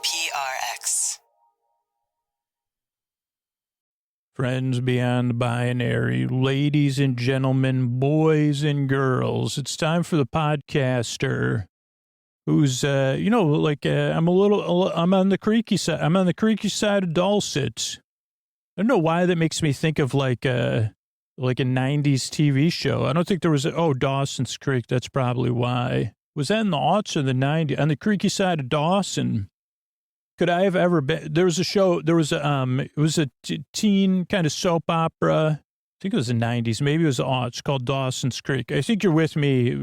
PRX. Friends beyond the binary, ladies and gentlemen, boys and girls, it's time for the podcaster who's, I'm on the creaky side. I'm on the creaky side of Dawson. I don't know why that makes me think of like a 90s TV show. I don't think there was Dawson's Creek. That's probably why. Was that in the aughts or the 90s? On the creaky side of Dawson. Could I have ever been? There was a show, it was a teen kind of soap opera. I think it was the 90s. Maybe it was the aughts, called Dawson's Creek. I think you're with me,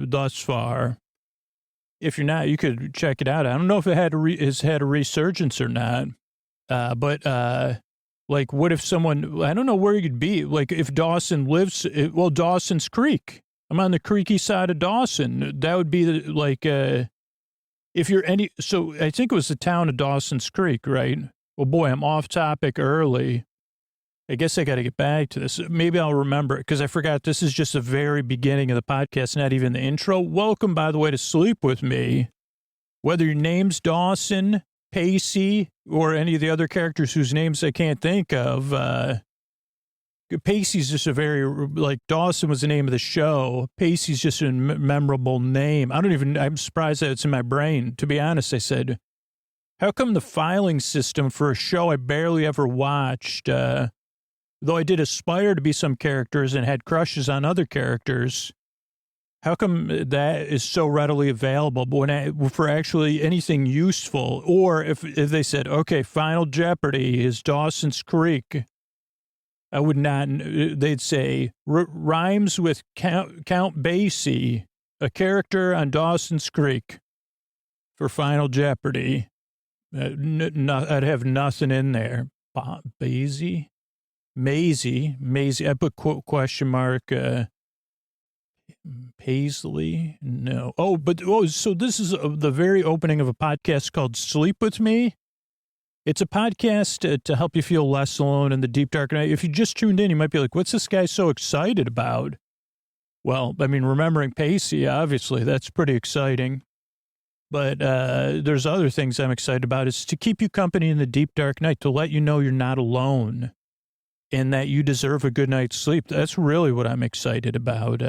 thus far. If you're not, you could check it out. I don't know if it has had a resurgence or not. But what if someone, I don't know where you'd be. Like if Dawson lives, Dawson's Creek. I'm on the creaky side of Dawson. That would be if you're so I think it was the town of Dawson's Creek, right? Well, boy, I'm off topic early. I guess I got to get back to this. Maybe I'll remember it because I forgot this is just the very beginning of the podcast, not even the intro. Welcome, by the way, to Sleep With Me. Whether your name's Dawson, Pacey, or any of the other characters whose names I can't think of, Pacey's just Dawson was the name of the show. Pacey's just a memorable name. I'm surprised that it's in my brain. To be honest, I said, how come the filing system for a show I barely ever watched, though I did aspire to be some characters and had crushes on other characters, how come that is so readily available for actually anything useful? Or if they said, okay, Final Jeopardy is Dawson's Creek, I would not, they'd say, rhymes with Count Basie, a character on Dawson's Creek for Final Jeopardy. I'd have nothing in there. Basie? Maisie. I put question mark, Paisley? No. So this is the very opening of a podcast called Sleep With Me. It's a podcast to help you feel less alone in the deep, dark night. If you just tuned in, you might be like, what's this guy so excited about? Well, I mean, remembering Pacey, obviously, that's pretty exciting. But there's other things I'm excited about. It's to keep you company in the deep, dark night, to let you know you're not alone and that you deserve a good night's sleep. That's really what I'm excited about,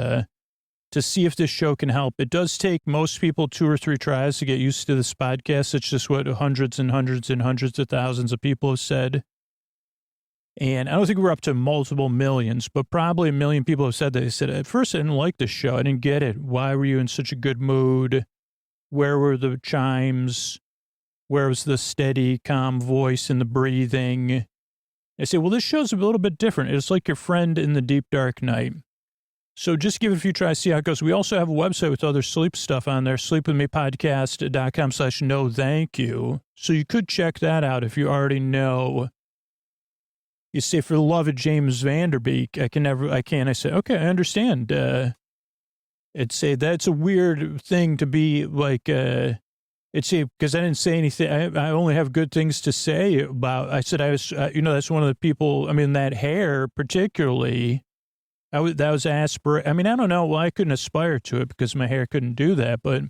to see if this show can help. It does take most people 2 or 3 tries to get used to this podcast. It's just what hundreds and hundreds and hundreds of thousands of people have said. And I don't think we're up to multiple millions, but probably 1 million people have said that. They said, at first I didn't like the show. I didn't get it. Why were you in such a good mood? Where were the chimes? Where was the steady, calm voice and the breathing? I say, well, this show's a little bit different. It's like your friend in the deep, dark night. So just give it a few tries, see how it goes. We also have a website with other sleep stuff on there, sleepwithmepodcast.com/no thank you. So you could check that out if you already know. You say, for the love of James Vanderbeek, I say, okay, I understand. It'd say that's a weird thing to be like, because I didn't say anything. I only have good things to say about, I said, that's one of the people, that hair particularly, that was aspirate. I don't know. Well, I couldn't aspire to it because my hair couldn't do that. But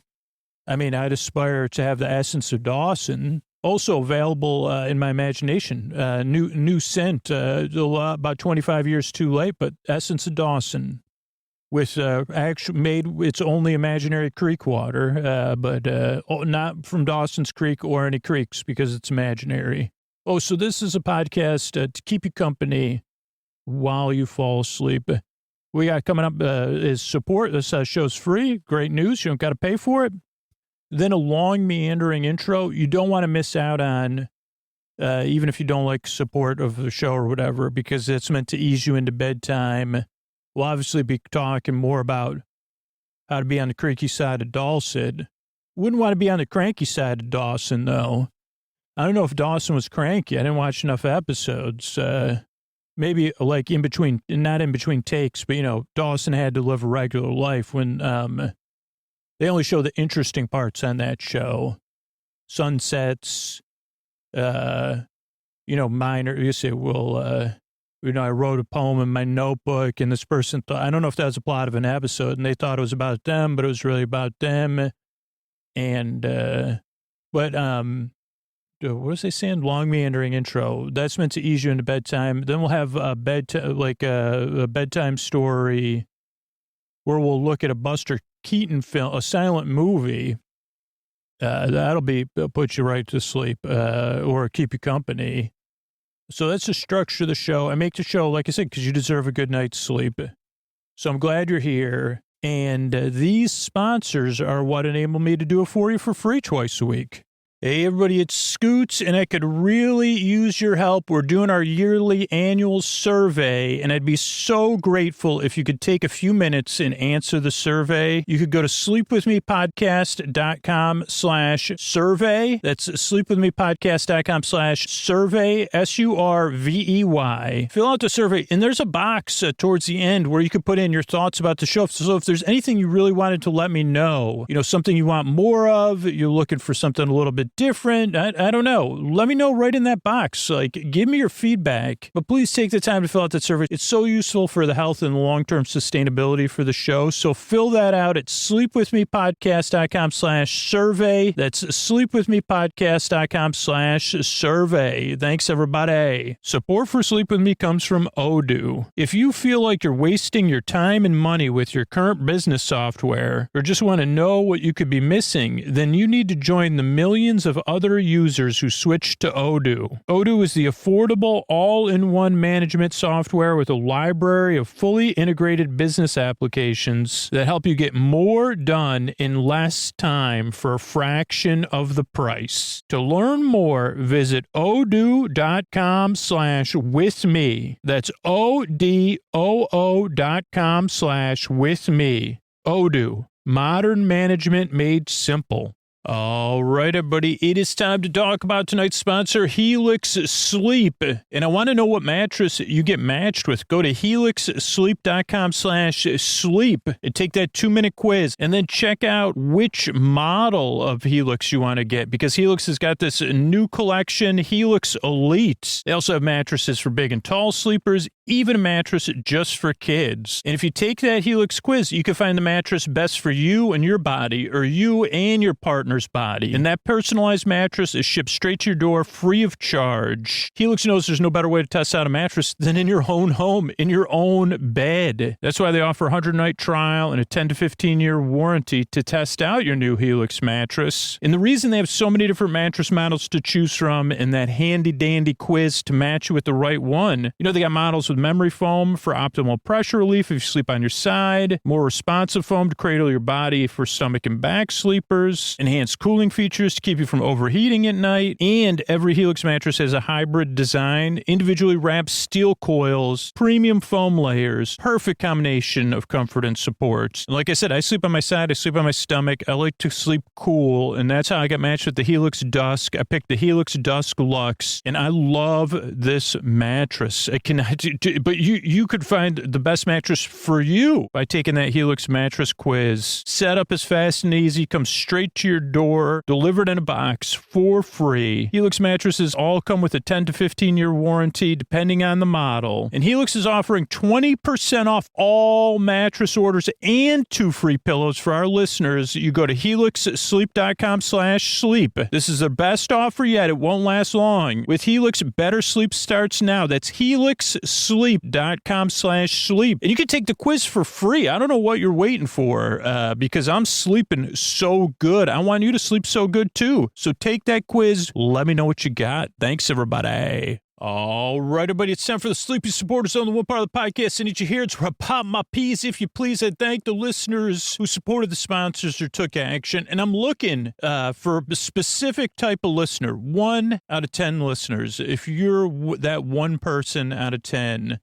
I'd aspire to have the essence of Dawson. Also available in my imagination. New scent. About 25 years too late, but essence of Dawson with made its only imaginary creek water, but not from Dawson's Creek or any creeks because it's imaginary. Oh, so this is a podcast to keep you company while you fall asleep. We got coming up is support. This show's free. Great news. You don't got to pay for it. Then a long, meandering intro. You don't want to miss out on, even if you don't like support of the show or whatever, because it's meant to ease you into bedtime. We'll obviously be talking more about how to be on the creaky side of Dawson. Wouldn't want to be on the cranky side of Dawson, though. I don't know if Dawson was cranky. I didn't watch enough episodes. Maybe like in between, not in between takes, but, Dawson had to live a regular life when they only show the interesting parts on that show. Sunsets, minor, you say, well, I wrote a poem in my notebook and this person thought, I don't know if that was a plot of an episode and they thought it was about them, but it was really about them. And, what was I saying? Long meandering intro. That's meant to ease you into bedtime. Then we'll have a bedtime story where we'll look at a Buster Keaton film, a silent movie. That'll put you right to sleep, or keep you company. So that's the structure of the show. I make the show, like I said, because you deserve a good night's sleep. So I'm glad you're here. And these sponsors are what enable me to do it for you for free twice a week. Hey, everybody, it's Scoots, and I could really use your help. We're doing our yearly annual survey, and I'd be so grateful if you could take a few minutes and answer the survey. You could go to sleepwithmepodcast.com/survey. That's sleepwithmepodcast.com/survey, SURVEY. Fill out the survey, and there's a box towards the end where you could put in your thoughts about the show. So if there's anything you really wanted to let me know, something you want more of, you're looking for something a little bit different, I don't know. Let me know right in that box. Give me your feedback, but please take the time to fill out that survey. It's so useful for the health and long-term sustainability for the show. So fill that out at sleepwithmepodcast.com/survey. That's sleepwithmepodcast.com/survey. Thanks, everybody. Support for Sleep With Me comes from Odoo. If you feel like you're wasting your time and money with your current business software, or just want to know what you could be missing, then you need to join the millions of other users who switched to Odoo. Odoo is the affordable, all-in-one management software with a library of fully integrated business applications that help you get more done in less time for a fraction of the price. To learn more, visit odoo.com/withme. That's odoo.com/withme. Odoo, modern management made simple. All right, everybody, it is time to talk about tonight's sponsor, Helix Sleep. And I want to know what mattress you get matched with. Go to helixsleep.com/sleep and take that 2-minute quiz, and then check out which model of Helix you want to get, because Helix has got this new collection, Helix Elite. They also have mattresses for big and tall sleepers, even a mattress just for kids. And if you take that Helix quiz, you can find the mattress best for you and your body, or you and your partner's body. And that personalized mattress is shipped straight to your door free of charge. Helix knows there's no better way to test out a mattress than in your own home, in your own bed. That's why they offer a 100-night trial and a 10 to 15-year warranty to test out your new Helix mattress. And the reason they have so many different mattress models to choose from and that handy-dandy quiz to match you with the right one, they got models with memory foam for optimal pressure relief if you sleep on your side, more responsive foam to cradle your body for stomach and back sleepers, enhanced cooling features to keep you from overheating at night, and every Helix mattress has a hybrid design, individually wrapped steel coils, premium foam layers, perfect combination of comfort and support. And like I said, I sleep on my side, I sleep on my stomach, I like to sleep cool, and that's how I got matched with the Helix Dusk. I picked the Helix Dusk Luxe, and I love this mattress. But you could find the best mattress for you by taking that Helix mattress quiz. Setup is fast and easy, comes straight to your door, delivered in a box for free. Helix mattresses all come with a 10 to 15-year warranty depending on the model. And Helix is offering 20% off all mattress orders and 2 free pillows for our listeners. You go to helixsleep.com/sleep. This is their best offer yet. It won't last long. With Helix, better sleep starts now. That's helixsleep.com/sleep. And you can take the quiz for free. I don't know what you're waiting for, because I'm sleeping so good. I want you to sleep so good too. So take that quiz. Let me know what you got. Thanks, everybody. All right, everybody, it's time for the Sleepy Supporters on the one part of the podcast. I need you here. It's where I pop my peas, if you please. I thank the listeners who supported the sponsors or took action. And I'm looking for a specific type of listener, 1 out of 10 listeners. If you're that one person out of 10,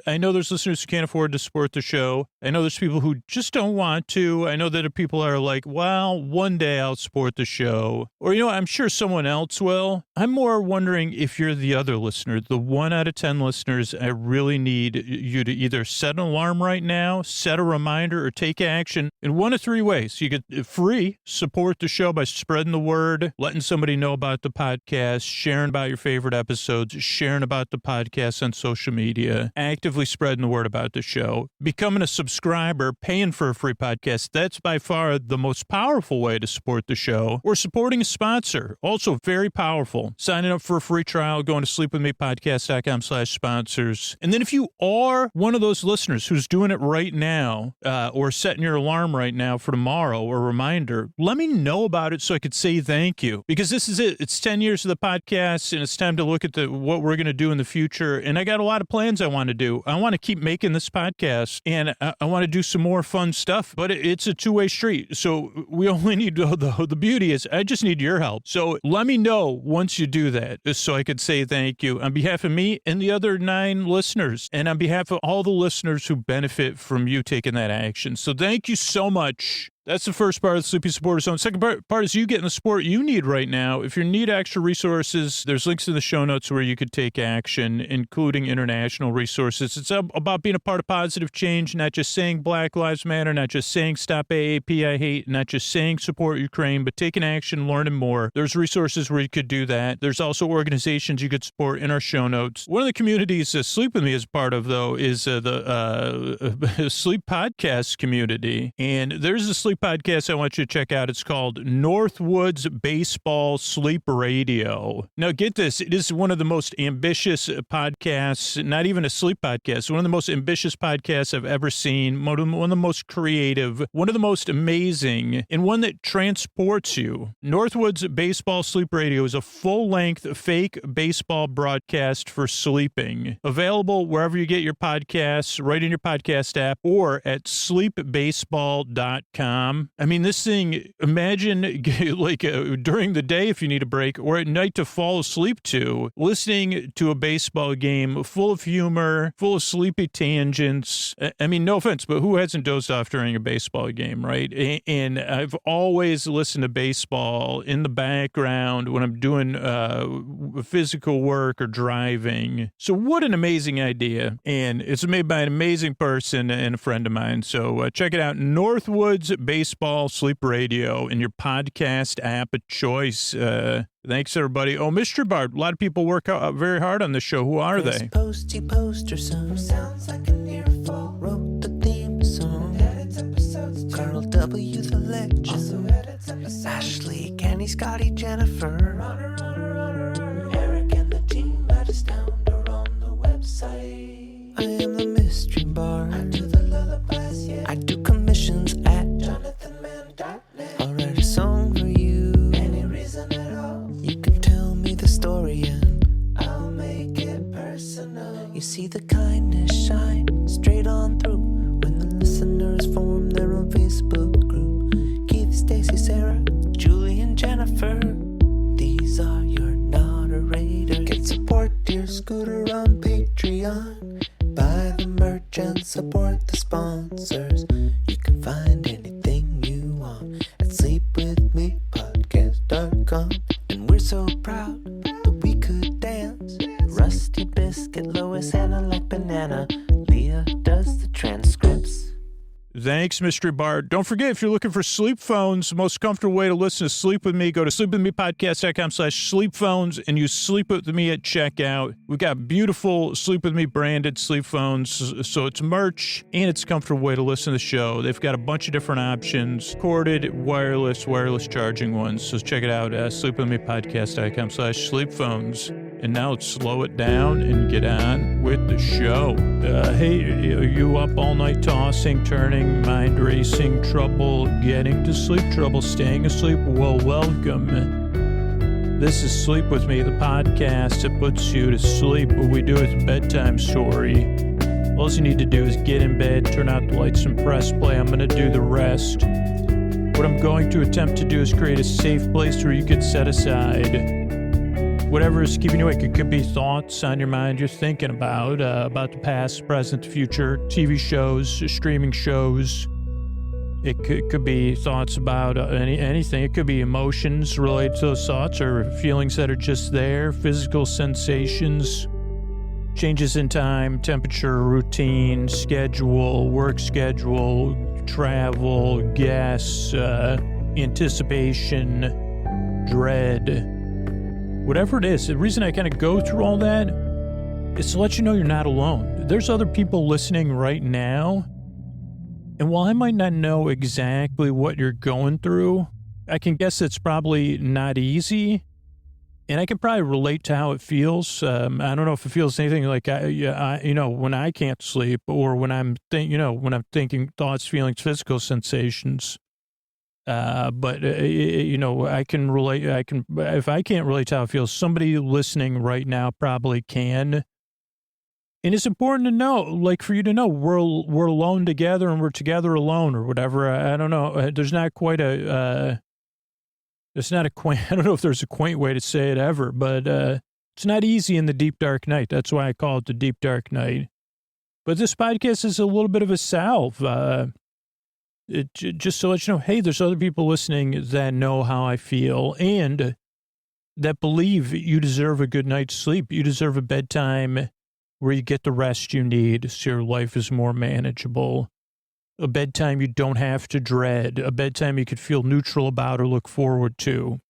I know there's listeners who can't afford to support the show. I know there's people who just don't want to. I know that people are like, well, one day I'll support the show. Or, I'm sure someone else will. I'm more wondering if you're the other listener. listener, the 1 out of 10 listeners, I really need you to either set an alarm right now, set a reminder, or take action in one of 3 ways. You could free support the show by spreading the word, letting somebody know about the podcast, sharing about your favorite episodes, sharing about the podcast on social media, actively spreading the word about the show, becoming a subscriber, paying for a free podcast. That's by far the most powerful way to support the show, or supporting a sponsor. Also very powerful. Signing up for a free trial, going to sleepwithmepodcast.com/sponsors. And then if you are one of those listeners who's doing it right now, or setting your alarm right now for tomorrow or a reminder, let me know about it so I could say thank you. Because this is it. It's 10 years of the podcast, and it's time to look at what we're going to do in the future. And I got a lot of plans I want to do. I want to keep making this podcast, and I want to do some more fun stuff, but it's a two-way street. So we only need the beauty is I just need your help. So let me know once you do that, just so I could say thank you on behalf of me and the other 9 listeners, and on behalf of all the listeners who benefit from you taking that action. So thank you so much. That's the first part of the Sleepy Supporter Zone. Second part is you getting the support you need right now. If you need extra resources, there's links in the show notes where you could take action, including international resources. It's about being a part of positive change, not just saying Black Lives Matter, not just saying stop AAP, I hate, not just saying support Ukraine, but taking action, learning more. There's resources where you could do that. There's also organizations you could support in our show notes. One of the communities Sleep With Me is part of, though, is the Sleep Podcast community. And there's a Sleep podcast I want you to check out. It's called Northwoods Baseball Sleep Radio. Now get this, it is one of the most ambitious podcasts, not even a sleep podcast, one of the most ambitious podcasts I've ever seen, one of the most creative, one of the most amazing, and one that transports you. Northwoods Baseball Sleep Radio is a full-length fake baseball broadcast for sleeping. Available wherever you get your podcasts, right in your podcast app, or at sleepbaseball.com. I mean, this thing, imagine like during the day if you need a break, or at night to fall asleep to, listening to a baseball game full of humor, full of sleepy tangents. I mean, no offense, but who hasn't dozed off during a baseball game, right? And I've always listened to baseball in the background when I'm doing physical work or driving. So what an amazing idea. And it's made by an amazing person and a friend of mine. So check it out, Northwoods Baseball Sleep Radio in your podcast app of choice. Thanks, everybody. Oh, Mr. Bart, a lot of people work out very hard on this show. Who are they? Posty poster son sounds like an earful. Wrote the theme song. Edits episodes. Carl W. the legend. Also edits episodes. Ashley, Kenny, Scotty, Jennifer. Runner. Eric and the team at Astound are on the website. I am the mystery bar. I do the lullabies, yeah. I do commissions at JonathanMann.net. I'll write a song for you. Any reason at all. You can tell me the story and I'll make it personal. You see the kindness shine straight on through when the listeners form their own Facebook group. Keith, Stacy, Sarah, Julie, and Jennifer. These are your moderators. Get support dear Scooter on Patreon. Buy the merch and support the sponsors. You can find anything you want at sleepwithmepodcast.com. And we're so proud that we could dance. Rusty Biscuit, Lois, Anna like banana. Leah does the transcripts. Thanks, Mr. Bart. Don't forget, if you're looking for sleep phones, the most comfortable way to listen to Sleep With Me, go to sleepwithmepodcast.com/sleep-phones and use Sleep With Me at checkout. We've got beautiful Sleep With Me branded sleep phones, so it's merch and it's a comfortable way to listen to the show. They've got a bunch of different options, corded, wireless charging ones. So check it out, sleepwithmepodcast.com/sleep-phones. And now let's slow it down and get on with the show. Hey, are you up all night tossing, turning, mind racing, trouble getting to sleep, trouble staying asleep? Well, welcome. This is Sleep With Me, the podcast that puts you to sleep. What we do is a bedtime story. All you need to do is get in bed, turn out the lights, and press play. I'm going to do the rest. What I'm going to attempt to do is create a safe place where you could set aside whatever is keeping you awake. It could be thoughts on your mind you're thinking about the past, present, future, TV shows, streaming shows, It could be thoughts about anything. It could be emotions related to those thoughts or feelings that are just there, physical sensations, changes in time, temperature, routine, schedule, work schedule, travel, guests, anticipation, dread, whatever it is. The reason I kind of go through all that is to let you know you're not alone. There's other people listening right now. And while I might not know exactly what you're going through, I can guess it's probably not easy. And I can probably relate to how it feels. I don't know if it feels anything like, when I can't sleep or when I'm thinking thoughts, feelings, physical sensations. But I can relate. If I can't relate to how it feels, somebody listening right now probably can. And it's important to know, like for you to know, we're alone together and we're together alone or whatever. I don't know. There's not quite it's not a quaint, I don't know if there's a quaint way to say it ever, but it's not easy in the deep, dark night. That's why I call it the deep, dark night. But this podcast is a little bit of a salve. Just to let you know, hey, there's other people listening that know how I feel and that believe you deserve a good night's sleep. You deserve a bedtime where you get the rest you need so your life is more manageable. A bedtime you don't have to dread. A bedtime you could feel neutral about or look forward to.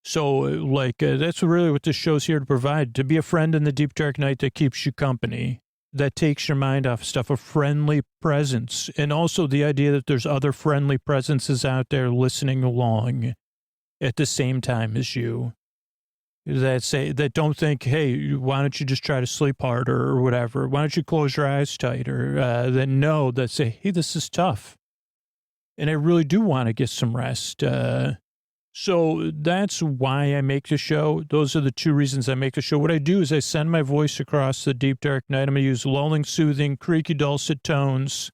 So, that's really what this show's here to provide. To be a friend in the deep, dark night that keeps you company, that takes your mind off stuff, a friendly presence. And also the idea that there's other friendly presences out there listening along at the same time as you. That don't think, hey, why don't you just try to sleep harder or whatever? Why don't you close your eyes tighter? That know, that say, hey, this is tough. And I really do want to get some rest. So that's why I make the show. Those are the two reasons I make the show. What I do is I send my voice across the deep, dark night. I'm going to use lulling, soothing, creaky, dulcet tones,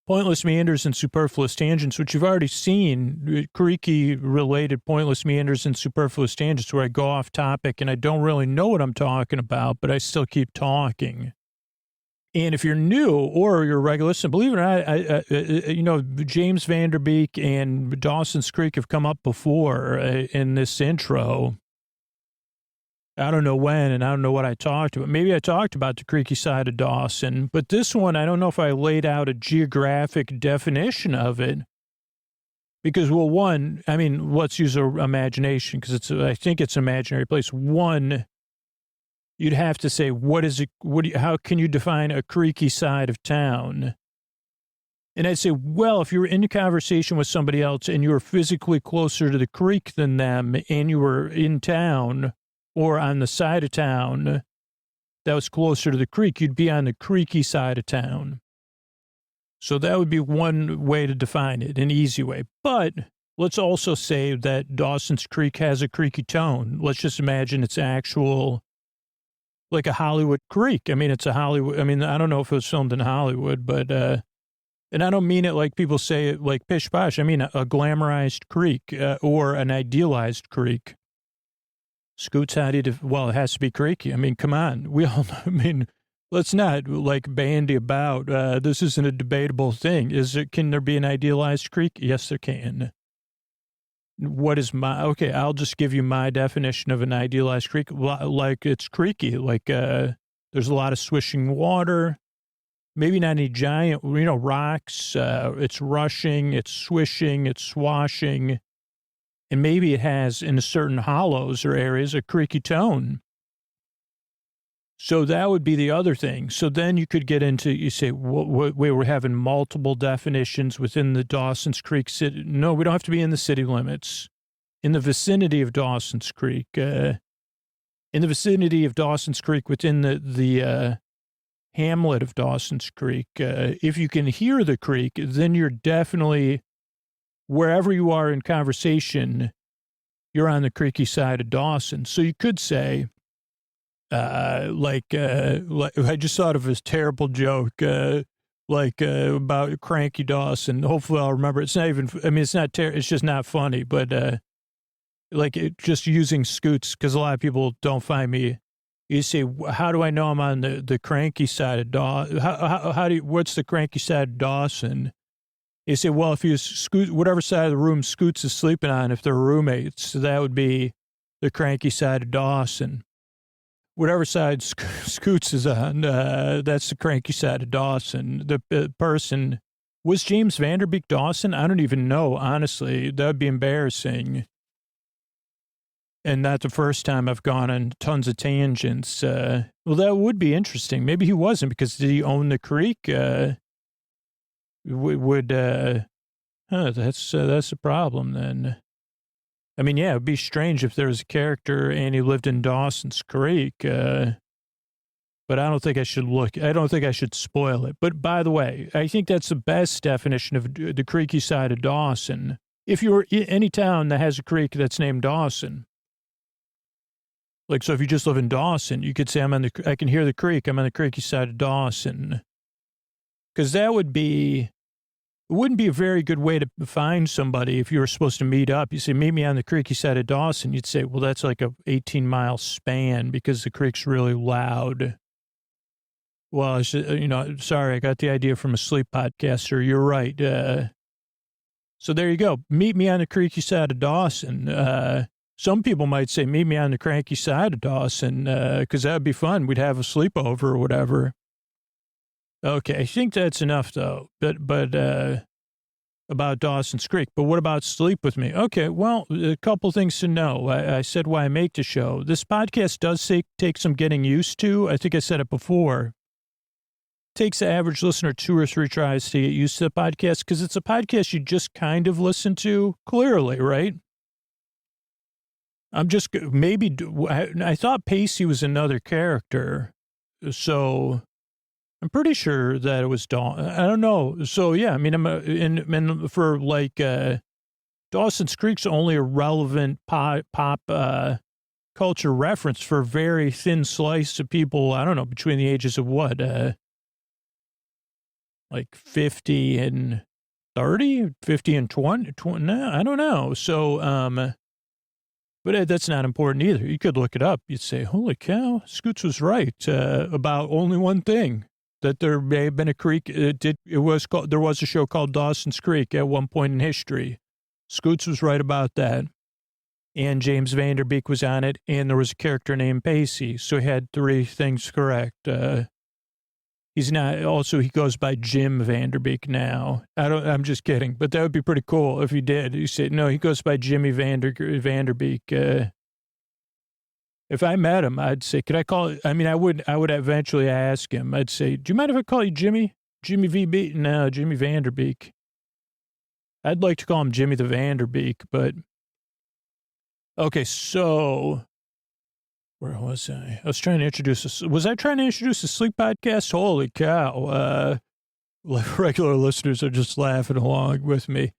pointless meanders and superfluous tangents, which you've already seen, creaky related pointless meanders and superfluous tangents where I go off topic and I don't really know what I'm talking about, but I still keep talking. And if you're new or you're a regular listener, believe it or not, James Vanderbeek and Dawson's Creek have come up before in this intro. I don't know when, and I don't know what I talked about. Maybe I talked about the creaky side of Dawson, but this one, I don't know if I laid out a geographic definition of it. Because, well, one, I mean, let's use our imagination, because I think it's an imaginary place. One, you'd have to say, what is it? How can you define a creaky side of town? And I'd say, well, if you were in a conversation with somebody else and you were physically closer to the creek than them and you were in town, or on the side of town that was closer to the creek, you'd be on the creaky side of town. So that would be one way to define it, an easy way. But let's also say that Dawson's Creek has a creaky tone. Let's just imagine it's actual, like a Hollywood creek. I mean, it's a Hollywood, I mean, I don't know if it was filmed in Hollywood, but, and I don't mean it like people say it like pish posh. I mean, a glamorized creek or an idealized creek. Scoots, how do you, well, it has to be creaky. I mean, come on. We all know, I mean, let's not like bandy about, this isn't a debatable thing. Can there be an idealized creek? Yes, there can. What is okay, I'll just give you my definition of an idealized creek. Like it's creaky, like, there's a lot of swishing water, maybe not any giant, rocks. It's rushing, it's swishing, it's swashing. And maybe it has, in certain hollows or areas, a creaky tone. So that would be the other thing. So then you could get into, you say, wait, we're having multiple definitions within the Dawson's Creek city. No, we don't have to be in the city limits. In the vicinity of Dawson's Creek. In the vicinity of Dawson's Creek, within the hamlet of Dawson's Creek. If you can hear the creek, then you're definitely... wherever you are in conversation, you're on the creaky side of Dawson. So you could say, like I just thought of this terrible joke, about cranky Dawson. Hopefully I'll remember. It's not even, I mean, it's not it's just not funny, but, just using Scoots, because a lot of people don't find me. You say, how do I know I'm on the cranky side of Dawson? What's the cranky side of Dawson? You say, well, if you scoot, whatever side of the room Scoots is sleeping on, if they're roommates, so that would be the cranky side of Dawson. Whatever side Scoots is on, that's the cranky side of Dawson. The person, was James Vanderbeek Dawson? I don't even know, honestly. That would be embarrassing. And not the first time I've gone on tons of tangents. Well, that would be interesting. Maybe he wasn't, because did he own the creek? That's a problem then. I mean, yeah, it'd be strange if there was a character and he lived in Dawson's Creek. But I don't think I should spoil it. But by the way, I think that's the best definition of the creaky side of Dawson. If you're in any town that has a creek that's named Dawson. Like, so if you just live in Dawson, you could say, I can hear the creek. I'm on the creaky side of Dawson. Because it wouldn't be a very good way to find somebody if you were supposed to meet up. You say, meet me on the creaky side of Dawson. You'd say, well, that's like a 18-mile span because the creek's really loud. Well, I should, sorry, I got the idea from a sleep podcaster. You're right. So there you go. Meet me on the creaky side of Dawson. Some people might say, meet me on the cranky side of Dawson, because that would be fun. We'd have a sleepover or whatever. Okay, I think that's enough, though, but about Dawson's Creek. But what about Sleep With Me? Okay, well, a couple things to know. I said why I make the show. This podcast does take some getting used to. I think I said it before. It takes the average listener 2 or 3 tries to get used to the podcast, because it's a podcast you just kind of listen to, clearly, right? I thought Pacey was another character, so I'm pretty sure that it was Dawson. I don't know. So, yeah, I mean, for like, Dawson's Creek's only a relevant pop culture reference for a very thin slice of people, I don't know, between the ages of what? Like 50 and 30? 50 and 20? No, I don't know. So, but that's not important either. You could look it up. You'd say, holy cow, Scoots was right about only one thing. That there may have been a creek. There was a show called Dawson's Creek at one point in history. Scoots was right about that. And James Vanderbeek was on it, and there was a character named Pacey. So he had 3 things correct. He's not, also he goes by Jim Vanderbeek now. I'm just kidding, but that would be pretty cool if he did. You say, no, he goes by Jimmy Vanderbeek. If I met him, I'd say, could I call, I would eventually ask him, I'd say, do you mind if I call you Jimmy? Jimmy VB? No, Jimmy Vanderbeek. I'd like to call him Jimmy the Vanderbeek, but, okay, so, where was I? I was trying to introduce a sleep podcast? Holy cow. Regular listeners are just laughing along with me,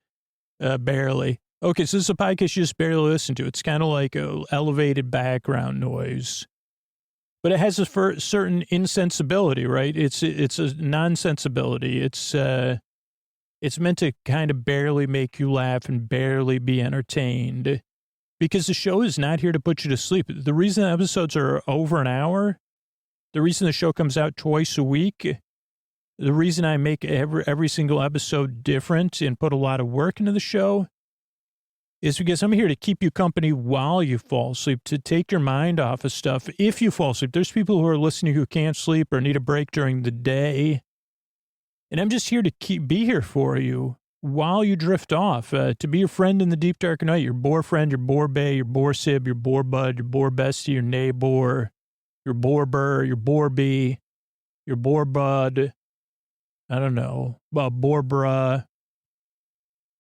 barely. Okay, so this is a podcast you just barely listen to. It's kind of like a elevated background noise, but it has a certain insensibility, right? It's a non-sensibility. It's meant to kind of barely make you laugh and barely be entertained, because the show is not here to put you to sleep. The reason the episodes are over an hour, the reason the show comes out twice a week, the reason I make every single episode different and put a lot of work into the show is because I'm here to keep you company while you fall asleep, to take your mind off of stuff if you fall asleep. There's people who are listening who can't sleep or need a break during the day. And I'm just here to be here for you while you drift off, to be your friend in the deep dark night, your bore friend, your bore bae, your bore sib, your bore bud, your bore bestie, your neighbor, your bore burr, your bore bee, your bore bud, I don't know, bore bruh.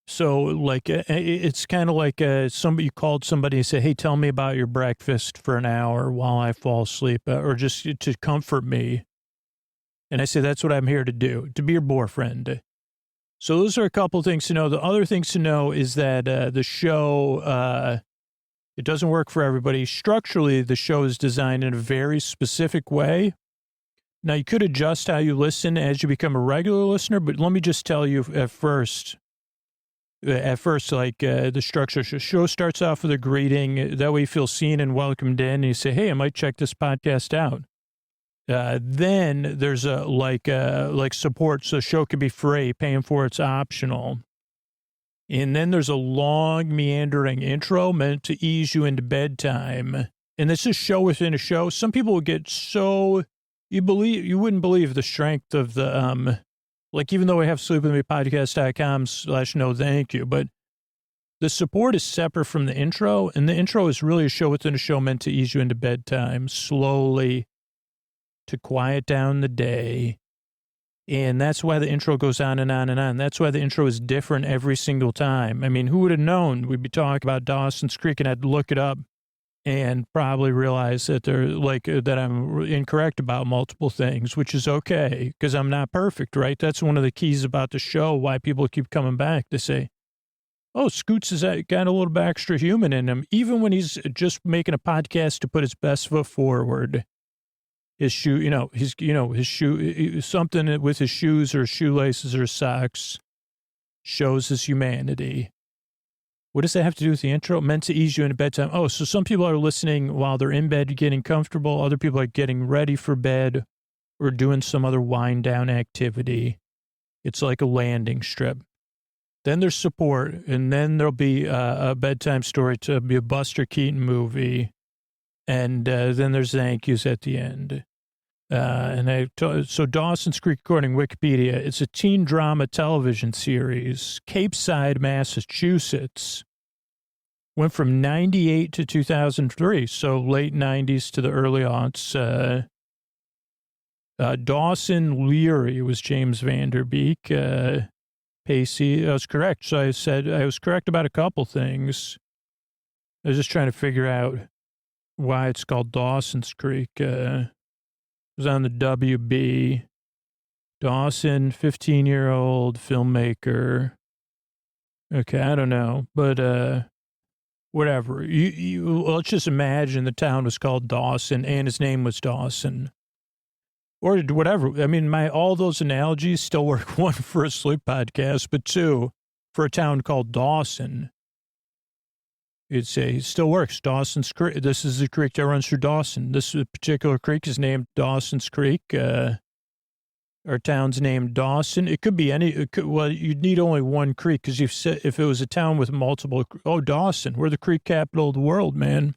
So, like, it's kind of like somebody, you called somebody and said, hey, tell me about your breakfast for an hour while I fall asleep, or just to comfort me. And I say, that's what I'm here to do, to be your boyfriend. So those are a couple of things to know. The other things to know is that the show, it doesn't work for everybody. Structurally, the show is designed in a very specific way. Now, you could adjust how you listen as you become a regular listener, but let me just tell you at first, like the structure, the show starts off with a greeting. That way you feel seen and welcomed in. And you say, hey, I might check this podcast out. Then there's a like support, so the show can be free, paying for it's optional. And then there's a long meandering intro meant to ease you into bedtime. And this is show within a show. Some people will get so you wouldn't believe the strength of the like, even though we have sleepwithmepodcast.com/no thank you, but the support is separate from the intro, and the intro is really a show within a show meant to ease you into bedtime slowly, to quiet down the day. And that's why the intro goes on and on and on. That's why the intro is different every single time. I mean, who would have known we'd be talking about Dawson's Creek, and I'd look it up and probably realize that they're like, that I'm incorrect about multiple things, which is okay, because I'm not perfect, right? That's one of the keys about the show, why people keep coming back to say, oh, Scoots has got a little bit extra human in him, even when he's just making a podcast to put his best foot forward. His shoe, his shoe, something with his shoes or shoelaces or socks shows his humanity. What does that have to do with the intro? Meant to ease you into bedtime. Oh, so some people are listening while they're in bed getting comfortable. Other people are getting ready for bed or doing some other wind down activity. It's like a landing strip. Then there's support, and then there'll be a bedtime story to be a Buster Keaton movie. And then there's thank yous at the end. So Dawson's Creek, according to Wikipedia, it's a teen drama television series, Cape Side, Massachusetts. Went from 98 to 2003, so late 90s to the early aughts. Dawson Leary was James Vanderbeek. Pacey, I was correct. So I said I was correct about a couple things. I was just trying to figure out why it's called Dawson's Creek. It was on the WB. Dawson, 15-year-old filmmaker. Okay, I don't know, but whatever. You let's just imagine the town was called Dawson and his name was Dawson. Or whatever. I mean, all those analogies still work. One, for a sleep podcast, but two, for a town called Dawson. It still works. Dawson's Creek. This is the creek that runs through Dawson. This particular creek is named Dawson's Creek. Our town's named Dawson. It could be you'd need only one creek, because if it was a town with multiple, Dawson, we're the creek capital of the world, man.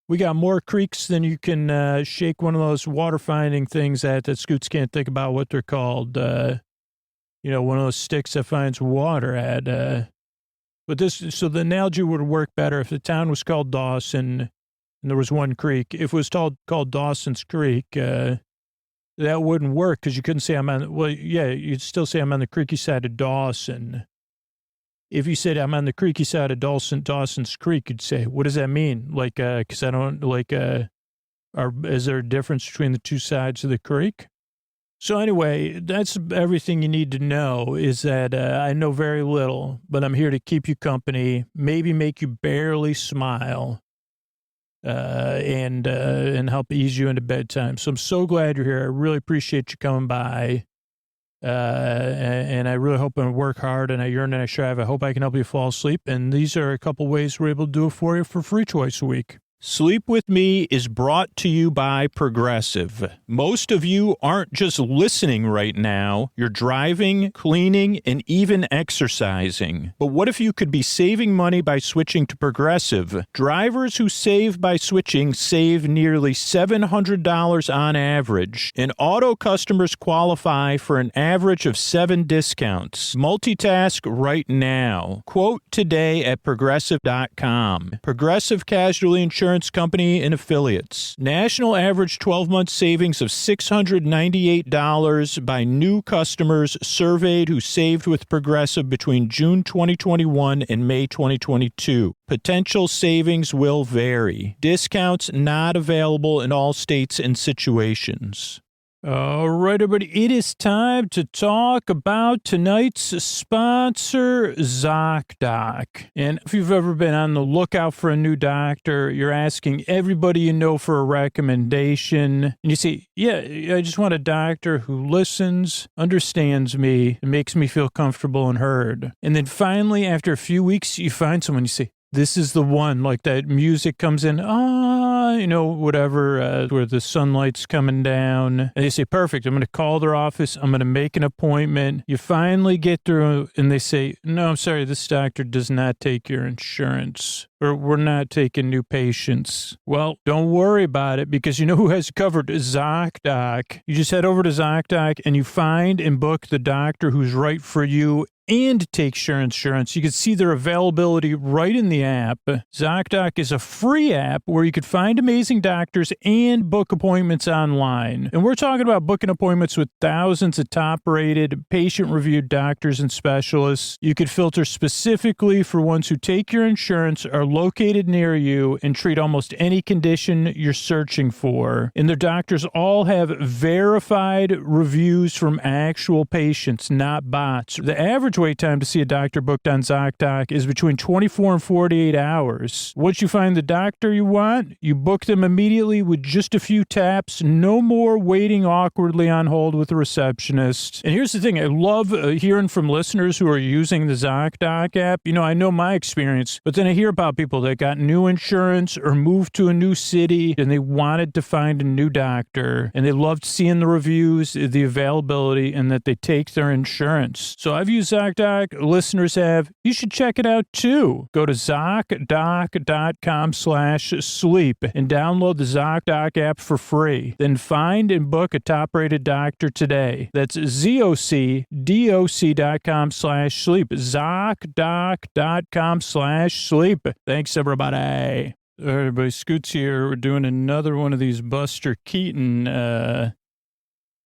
We got more creeks than you can shake one of those water finding things that Scoots can't think about what they're called. One of those sticks that finds water at. So the analogy would work better if the town was called Dawson and there was one creek. If it was called Dawson's Creek, that wouldn't work, because you couldn't say you'd still say I'm on the creaky side of Dawson. If you said I'm on the creaky side of Dawson's Creek, you'd say, what does that mean? Like, because I don't, is there a difference between the two sides of the creek? So anyway, that's everything you need to know, is that I know very little, but I'm here to keep you company, maybe make you barely smile, and help ease you into bedtime. So I'm so glad you're here. I really appreciate you coming by. And I really hope I work hard, and I yearn and I strive. I hope I can help you fall asleep. And these are a couple ways we're able to do it for you for free twice a week. Sleep With Me is brought to you by Progressive. Most of you aren't just listening right now. You're driving, cleaning, and even exercising. But what if you could be saving money by switching to Progressive? Drivers who save by switching save nearly $700 on average, and auto customers qualify for an average of 7 discounts. Multitask right now. Quote today at Progressive.com. Progressive Casualty Insurance Company and Affiliates. National average 12-month savings of $698 by new customers surveyed who saved with Progressive between June 2021 and May 2022. Potential savings will vary. Discounts not available in all states and situations. All right, everybody, it is time to talk about tonight's sponsor, ZocDoc. And if you've ever been on the lookout for a new doctor, you're asking everybody you know for a recommendation. And you say, yeah, I just want a doctor who listens, understands me, and makes me feel comfortable and heard. And then finally, after a few weeks, you find someone, you say, this is the one, like that music comes in, whatever, where the sunlight's coming down. And they say, perfect, I'm going to call their office. I'm going to make an appointment. You finally get through and they say, no, I'm sorry, this doctor does not take your insurance. Or we're not taking new patients. Well, don't worry about it because you know who has covered? ZocDoc. You just head over to ZocDoc and you find and book the doctor who's right for you and takes your insurance. You can see their availability right in the app. ZocDoc is a free app where you could find amazing doctors and book appointments online. And we're talking about booking appointments with thousands of top-rated, patient-reviewed doctors and specialists. You could filter specifically for ones who take your insurance, are located near you, and treat almost any condition you're searching for. And their doctors all have verified reviews from actual patients, not bots. The average wait time to see a doctor booked on ZocDoc is between 24 and 48 hours. Once you find the doctor you want, you book them immediately with just a few taps. No more waiting awkwardly on hold with a receptionist. And here's the thing. I love hearing from listeners who are using the ZocDoc app. I know my experience, but then I hear about people that got new insurance or moved to a new city and they wanted to find a new doctor and they loved seeing the reviews, the availability, and that they take their insurance. So I've used ZocDoc. Listeners have. You should check it out too. Go to ZocDoc.com/sleep and download the ZocDoc app for free. Then find and book a top-rated doctor today. That's ZocDoc.com/sleep. ZocDoc.com/sleep. Thanks, everybody. Everybody, Scoots here. We're doing another one of these Buster Keaton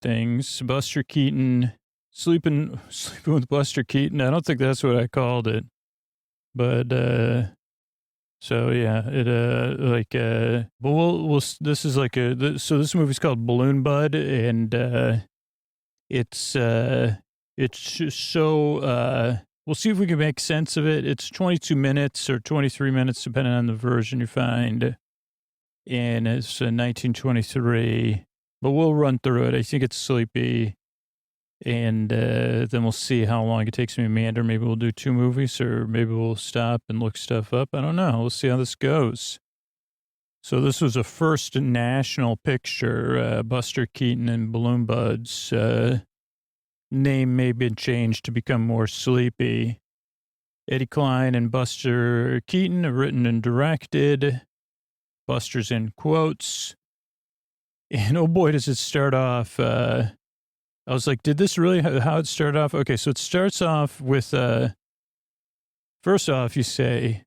things. Buster Keaton. Sleeping with Buster Keaton. I don't think that's what I called it. But, so yeah, but this is like so this movie's called Balloon Bud, and, it's just so, we'll see if we can make sense of it. It's 22 minutes or 23 minutes, depending on the version you find. And it's 1923, but we'll run through it. I think it's sleepy. And then we'll see how long it takes me to meander. Maybe we'll do 2 movies, or maybe we'll stop and look stuff up. I don't know. We'll see how this goes. So this was a first national picture. Buster Keaton and Balloon Bud's name may have been changed to become more sleepy. Eddie Klein and Buster Keaton have written and directed. Buster's in quotes. And oh boy, does it start off... I was like, did this really, how it started off? Okay, so it starts off with, first off, you say,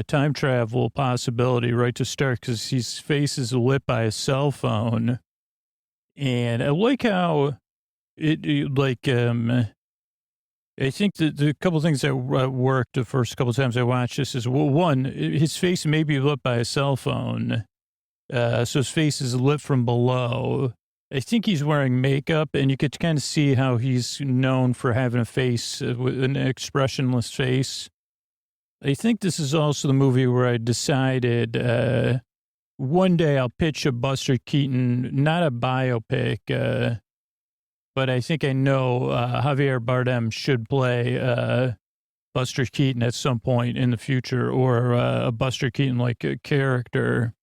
time travel possibility right to start because his face is lit by a cell phone. And I like how I think the couple of things that worked the first couple of times I watched this is, well, one, his face may be lit by a cell phone. So his face is lit from below. I think he's wearing makeup, and you could kind of see how he's known for having a face, with an expressionless face. I think this is also the movie where I decided one day I'll pitch a Buster Keaton, not a biopic, but I think I know Javier Bardem should play Buster Keaton at some point in the future, or a Buster Keaton-like character.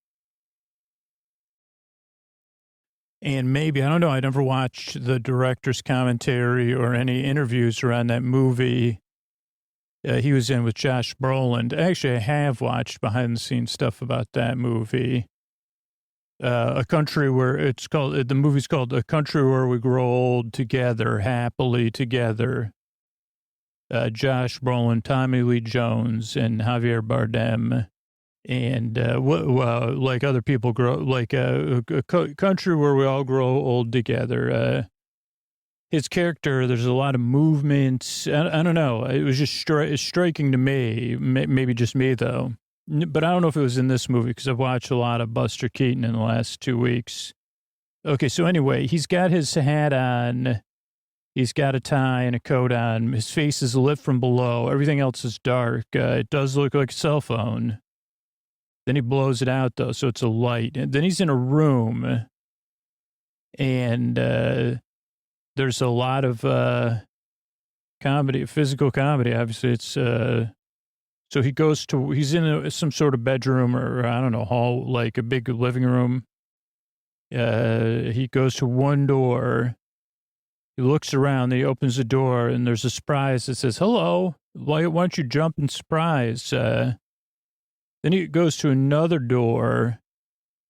And maybe, I don't know, I never watched the director's commentary or any interviews around that movie he was in with Josh Brolin. Actually, I have watched behind-the-scenes stuff about that movie. A country where the movie's called A Country Where We Grow Old Together, Happily Together. Josh Brolin, Tommy Lee Jones, and Javier Bardem. And like other people grow, like a country where we all grow old together. His character, there's a lot of movements. I don't know. It was just striking to me. Maybe just me, though. But I don't know if it was in this movie because I've watched a lot of Buster Keaton in the last 2 weeks. Okay, so anyway, he's got his hat on. He's got a tie and a coat on. His face is lit from below. Everything else is dark. It does look like a cell phone. Then he blows it out, though, so it's a light. And then he's in a room, and there's a lot of comedy, physical comedy. Obviously, it's So he's in some sort of bedroom or, I don't know, hall, like a big living room. He goes to one door. He looks around, then he opens the door, and there's a surprise that says, hello, why don't you jump and surprise? Then he goes to another door,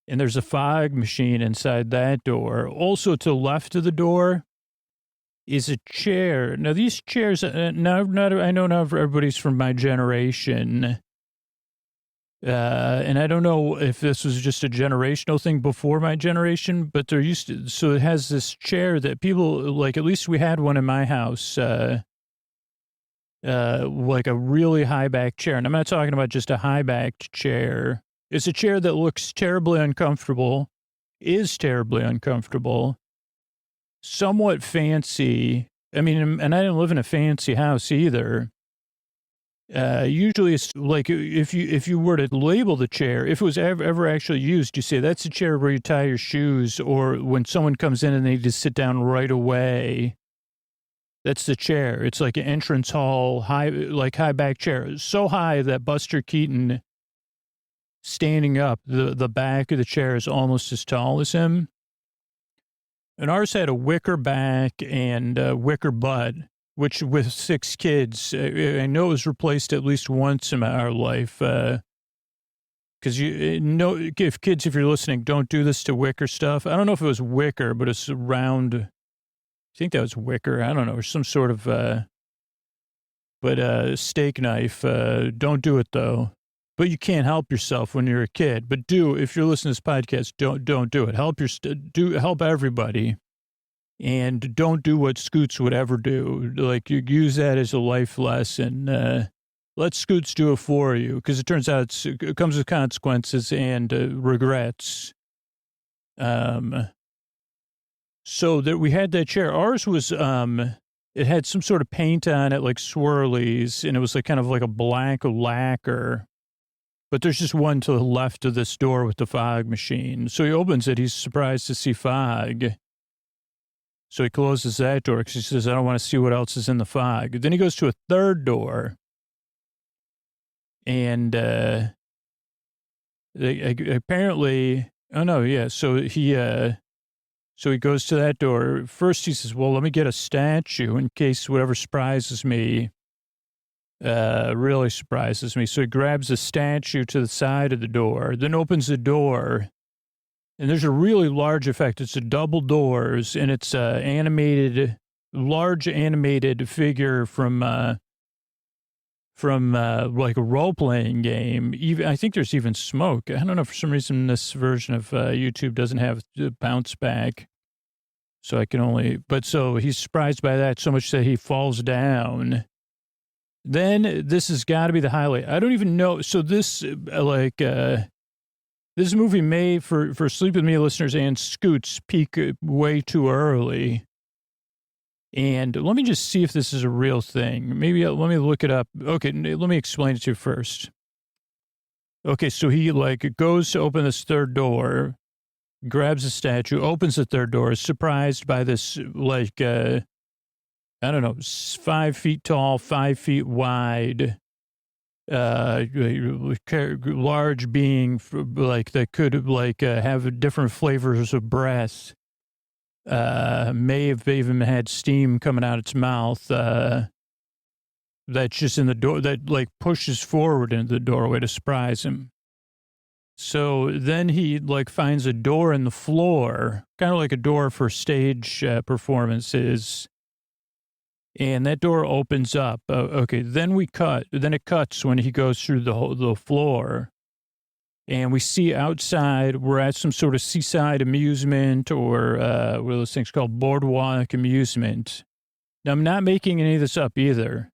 and there's a fog machine inside that door. Also to the left of the door is a chair. Now, these chairs, I know not everybody's from my generation. And I don't know if this was just a generational thing before my generation, but so it has this chair that people, like, at least we had one in my house, like a really high back chair. And I'm not talking about just a high backed chair. It's a chair that looks terribly uncomfortable, is terribly uncomfortable, somewhat fancy. I mean, and I didn't live in a fancy house either. Usually it's like if you were to label the chair, if it was ever actually used, you say that's a chair where you tie your shoes, or when someone comes in and they just sit down right away. That's the chair. It's like an entrance hall, high back chair. So high that Buster Keaton standing up, the back of the chair is almost as tall as him. And ours had a wicker back and a wicker butt, which with 6 kids, I know it was replaced at least once in our life. Because if you're listening, don't do this to wicker stuff. I don't know if it was wicker, but it's round. I think that was wicker. I don't know, or some sort of, steak knife. Don't do it though. But you can't help yourself when you're a kid. But if you're listening to this podcast, don't do it. Help everybody. And don't do what Scoots would ever do. Like, you use that as a life lesson. Let Scoots do it for you, because it turns out it comes with consequences and regrets. So that we had that chair. Ours was, it had some sort of paint on it, like swirlies, and it was like kind of like a black lacquer. But there's just one to the left of this door with the fog machine. So he opens it. He's surprised to see fog. So he closes that door because he says, I don't want to see what else is in the fog. Then he goes to a third door. And apparently, so he goes to that door. First he says, well, let me get a statue in case whatever surprises me really surprises me. So he grabs a statue to the side of the door, then opens the door. And there's a really large effect. It's a double doors, and it's a large animated figure from like a role-playing game. Even I think there's even smoke. I don't know, for some reason this version of YouTube doesn't have the bounce back. So so he's surprised by that so much that he falls down. Then this has got to be the highlight. I don't even know. So this, this movie may, for Sleep With Me listeners and Scoots, peak way too early. And let me just see if this is a real thing. Maybe let me look it up. Okay, let me explain it to you first. Okay, so he goes to open this third door, grabs a statue, opens the third door, is surprised by this I don't know, 5 feet tall, 5 feet wide, large being that could have different flavors of breath. May have even had steam coming out its mouth. That's just in the door that pushes forward into the doorway to surprise him. So then he finds a door in the floor, kind of like a door for stage performances. And that door opens up. Okay, then it cuts when he goes through the floor. And we see outside, we're at some sort of seaside amusement or what are those things called? Boardwalk amusement. Now, I'm not making any of this up either.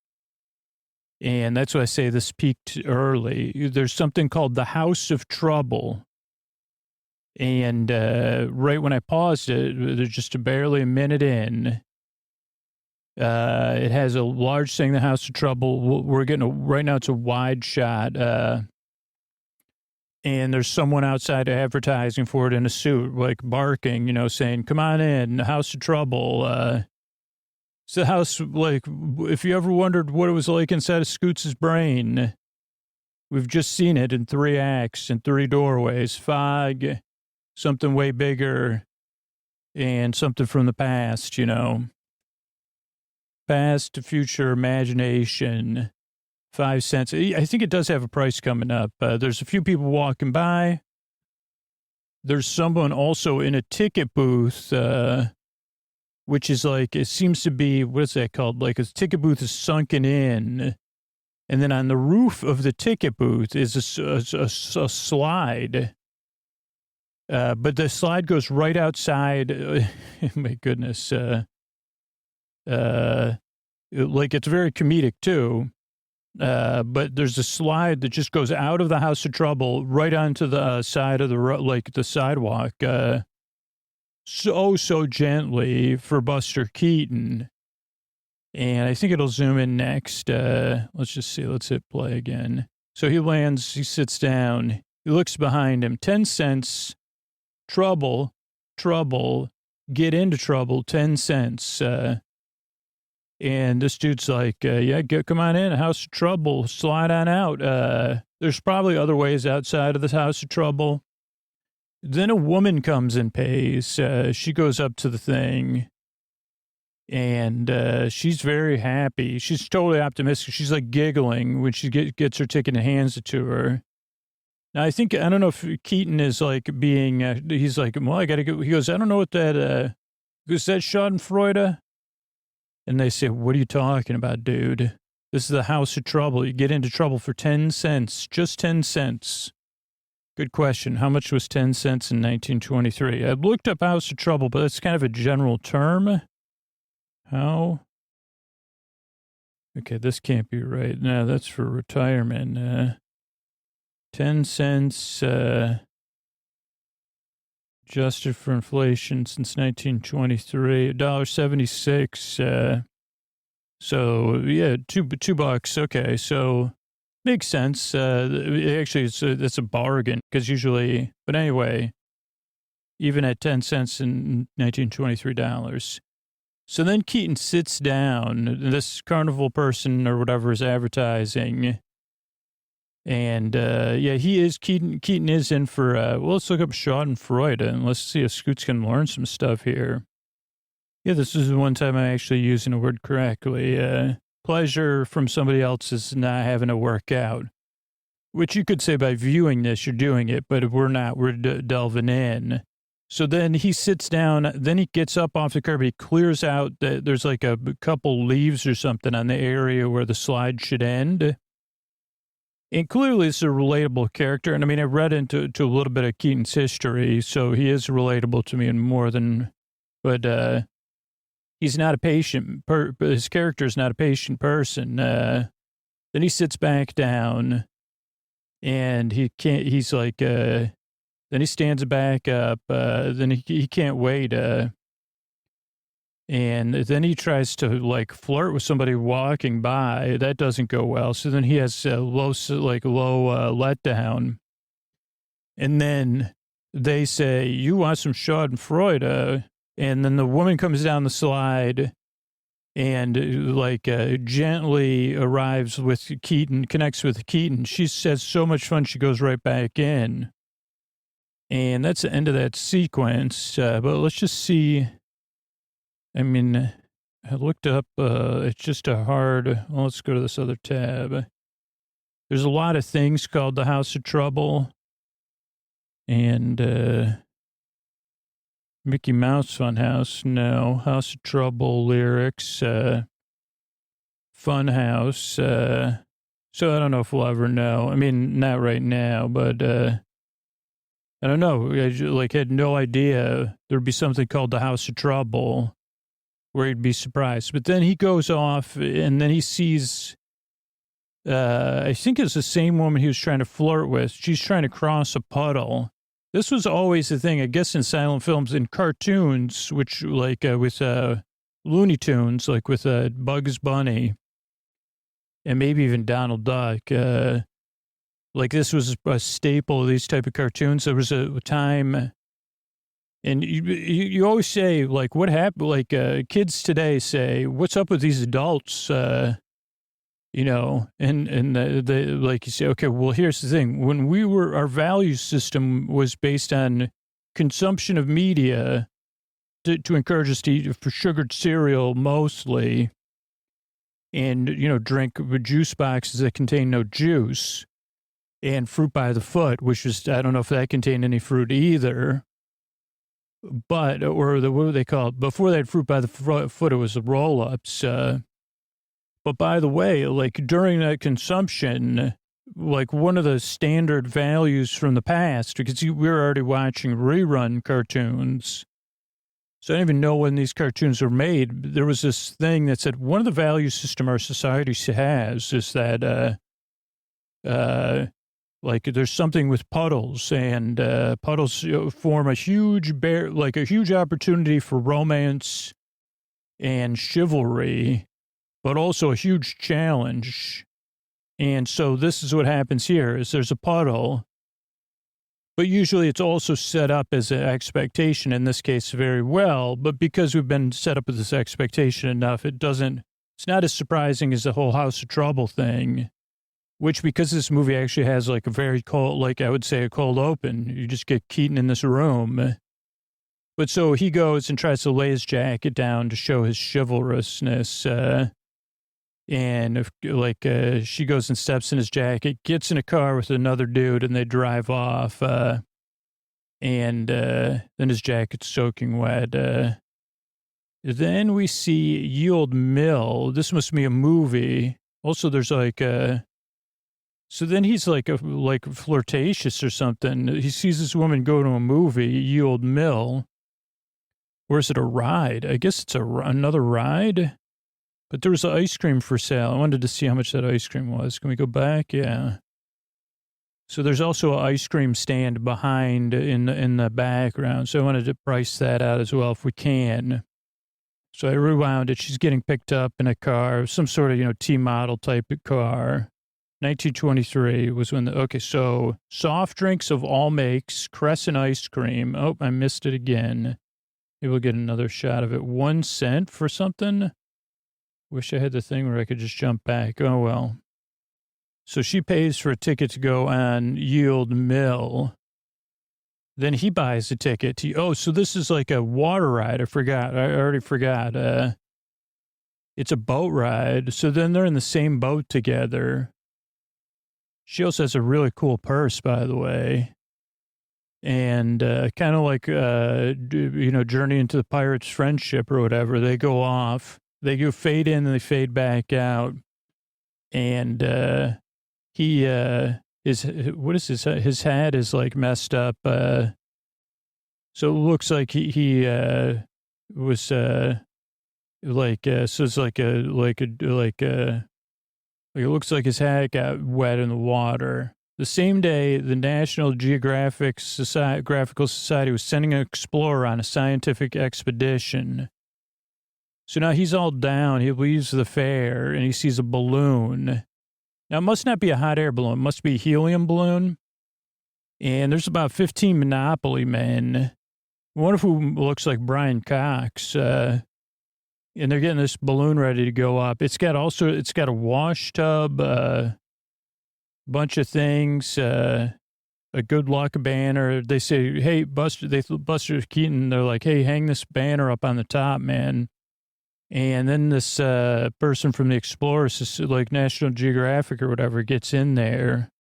And that's why I say this peaked early. There's something called the House of Trouble. And right when I paused it, there's just barely a minute in. It has a large thing, the House of Trouble. We're getting right now it's a wide shot. And there's someone outside advertising for it in a suit, barking, saying, come on in, House of Trouble. It's the house, if you ever wondered what it was like inside of Scoots' brain, We've just seen it in 3 acts and 3 doorways. Fog, something way bigger, and something from the past, Past to future imagination. 5 cents. I think it does have a price coming up. There's a few people walking by. There's someone also in a ticket booth, which is like, it seems to be, what is that called? Like a ticket booth is sunken in. And then on the roof of the ticket booth is a slide. But the slide goes right outside. My goodness. Like it's very comedic too. But there's a slide that just goes out of the House of Trouble right onto the side of the sidewalk. So gently for Buster Keaton. And I think it'll zoom in next. Let's just see. Let's hit play again. So he lands, he sits down, he looks behind him. 10 cents, trouble, get into trouble, 10 cents. And this dude's like, come on in, House of Trouble, slide on out. There's probably other ways outside of the House of Trouble. Then a woman comes and pays. She goes up to the thing. And she's very happy. She's totally optimistic. She's like giggling when she gets her ticket and hands it to her. Now, I don't know if Keaton is like being, he's like, well, I got to go. He goes, I don't know what that, is that Schadenfreude? And they say, what are you talking about, dude? This is the House of Trouble. You get into trouble for 10 cents, just 10 cents. Good question. How much was 10 cents in 1923? I looked up House of Trouble, but that's kind of a general term. How? Okay, this can't be right. No, that's for retirement. 10 cents adjusted for inflation since 1923, $1.76. So, yeah, $2. Okay, so makes sense. Actually, it's a bargain because usually, but anyway, even at 10 cents in 1923 dollars. So then Keaton sits down, this carnival person or whatever is advertising. And, Keaton is in for, let's look up Schadenfreude and let's see if Scoots can learn some stuff here. Yeah, this is the one time I'm actually using a word correctly. Pleasure from somebody else is not having to work out, which you could say by viewing this, you're doing it, but we're not, we're delving in. So then he sits down, then he gets up off the curb, he clears out, there's like a couple leaves or something on the area where the slide should end. And clearly it's a relatable character. And I mean, I read into a little bit of Keaton's history, so he is relatable to me in more than, but he's not a patient, his character is not a patient person. Then he sits back down and he's like, then he stands back up. Then he can't wait. And then he tries to like flirt with somebody walking by. That doesn't go well. So then he has low letdown. And then they say, you want some Schadenfreude? And then the woman comes down the slide and gently arrives with Keaton, connects with Keaton. She says so much fun. She goes right back in. And that's the end of that sequence. But let's just see. I mean, I looked up, it's just let's go to this other tab. There's a lot of things called the House of Trouble. And Mickey Mouse Funhouse, no. House of Trouble lyrics, Funhouse. So I don't know if we'll ever know. I mean, not right now, but I don't know. I had no idea there'd be something called the House of Trouble where he'd be surprised. But then he goes off and then he sees, I think it's the same woman he was trying to flirt with. She's trying to cross a puddle. This was always the thing, I guess, in silent films, in cartoons, which with Looney Tunes, like with Bugs Bunny and maybe even Donald Duck. This was a staple of these type of cartoons. There was a time, and you always say, what happened? Kids today say, what's up with these adults? and like you say, okay, well, here's the thing. When our value system was based on consumption of media to encourage us to eat for sugared cereal mostly, and, drink juice boxes that contain no juice, and fruit by the foot, which is, I don't know if that contained any fruit either, but, what do they call it? Before they had fruit by the foot, it was the roll-ups. But by the way, like during that consumption, like one of the standard values from the past, because we were already watching rerun cartoons, so I don't even know when these cartoons were made. There was this thing that said one of the value system our society has is that, like there's something with puddles, and puddles form a huge a huge opportunity for romance and chivalry, but also a huge challenge. And so this is what happens here is there's a puddle, but usually it's also set up as an expectation, in this case, very well. But because we've been set up with this expectation enough, it's not as surprising as the whole House of Trouble thing, which because this movie actually has like a very cold, like I would say a cold open, you just get Keaton in this room. But so he goes and tries to lay his jacket down to show his chivalrousness, and she goes and steps in his jacket, gets in a car with another dude, and they drive off. And then his jacket's soaking wet. Then we see Ye Old Mill. This must be a movie. Also, there's so then he's like flirtatious or something. He sees this woman go to a movie, Ye Old Mill. Or is it a ride? I guess it's another ride. But there was ice cream for sale. I wanted to see how much that ice cream was. Can we go back? Yeah. So there's also an ice cream stand behind in the background. So I wanted to price that out as well if we can. So I rewound it. She's getting picked up in a car, some sort of, T-model type of car. 1923 was when so soft drinks of all makes, Crescent ice cream. Oh, I missed it again. Maybe we'll get another shot of it. 1 cent for something. Wish I had the thing where I could just jump back. Oh, well. So she pays for a ticket to go on Ye Old Mill. Then he buys a ticket. So this is like a water ride. I already forgot. It's a boat ride. So then they're in the same boat together. She also has a really cool purse, by the way. And kind of like, Journey into the Pirate's Friendship or whatever. They go off. They go fade in and they fade back out. And his hat is like messed up. So it looks like he was so it's it looks like his hat got wet in the water. The same day, the National Geographical Society was sending an explorer on a scientific expedition. So now he's all down. He leaves the fair and he sees a balloon. Now, it must not be a hot air balloon. It must be a helium balloon. And there's about 15 Monopoly men, one of whom looks like Brian Cox. And they're getting this balloon ready to go up. It's got a wash tub, bunch of things, a good luck banner. They say, hey, Buster Keaton, they're like, hey, hang this banner up on the top, man. And then this person from the Explorers, like National Geographic or whatever, gets in there.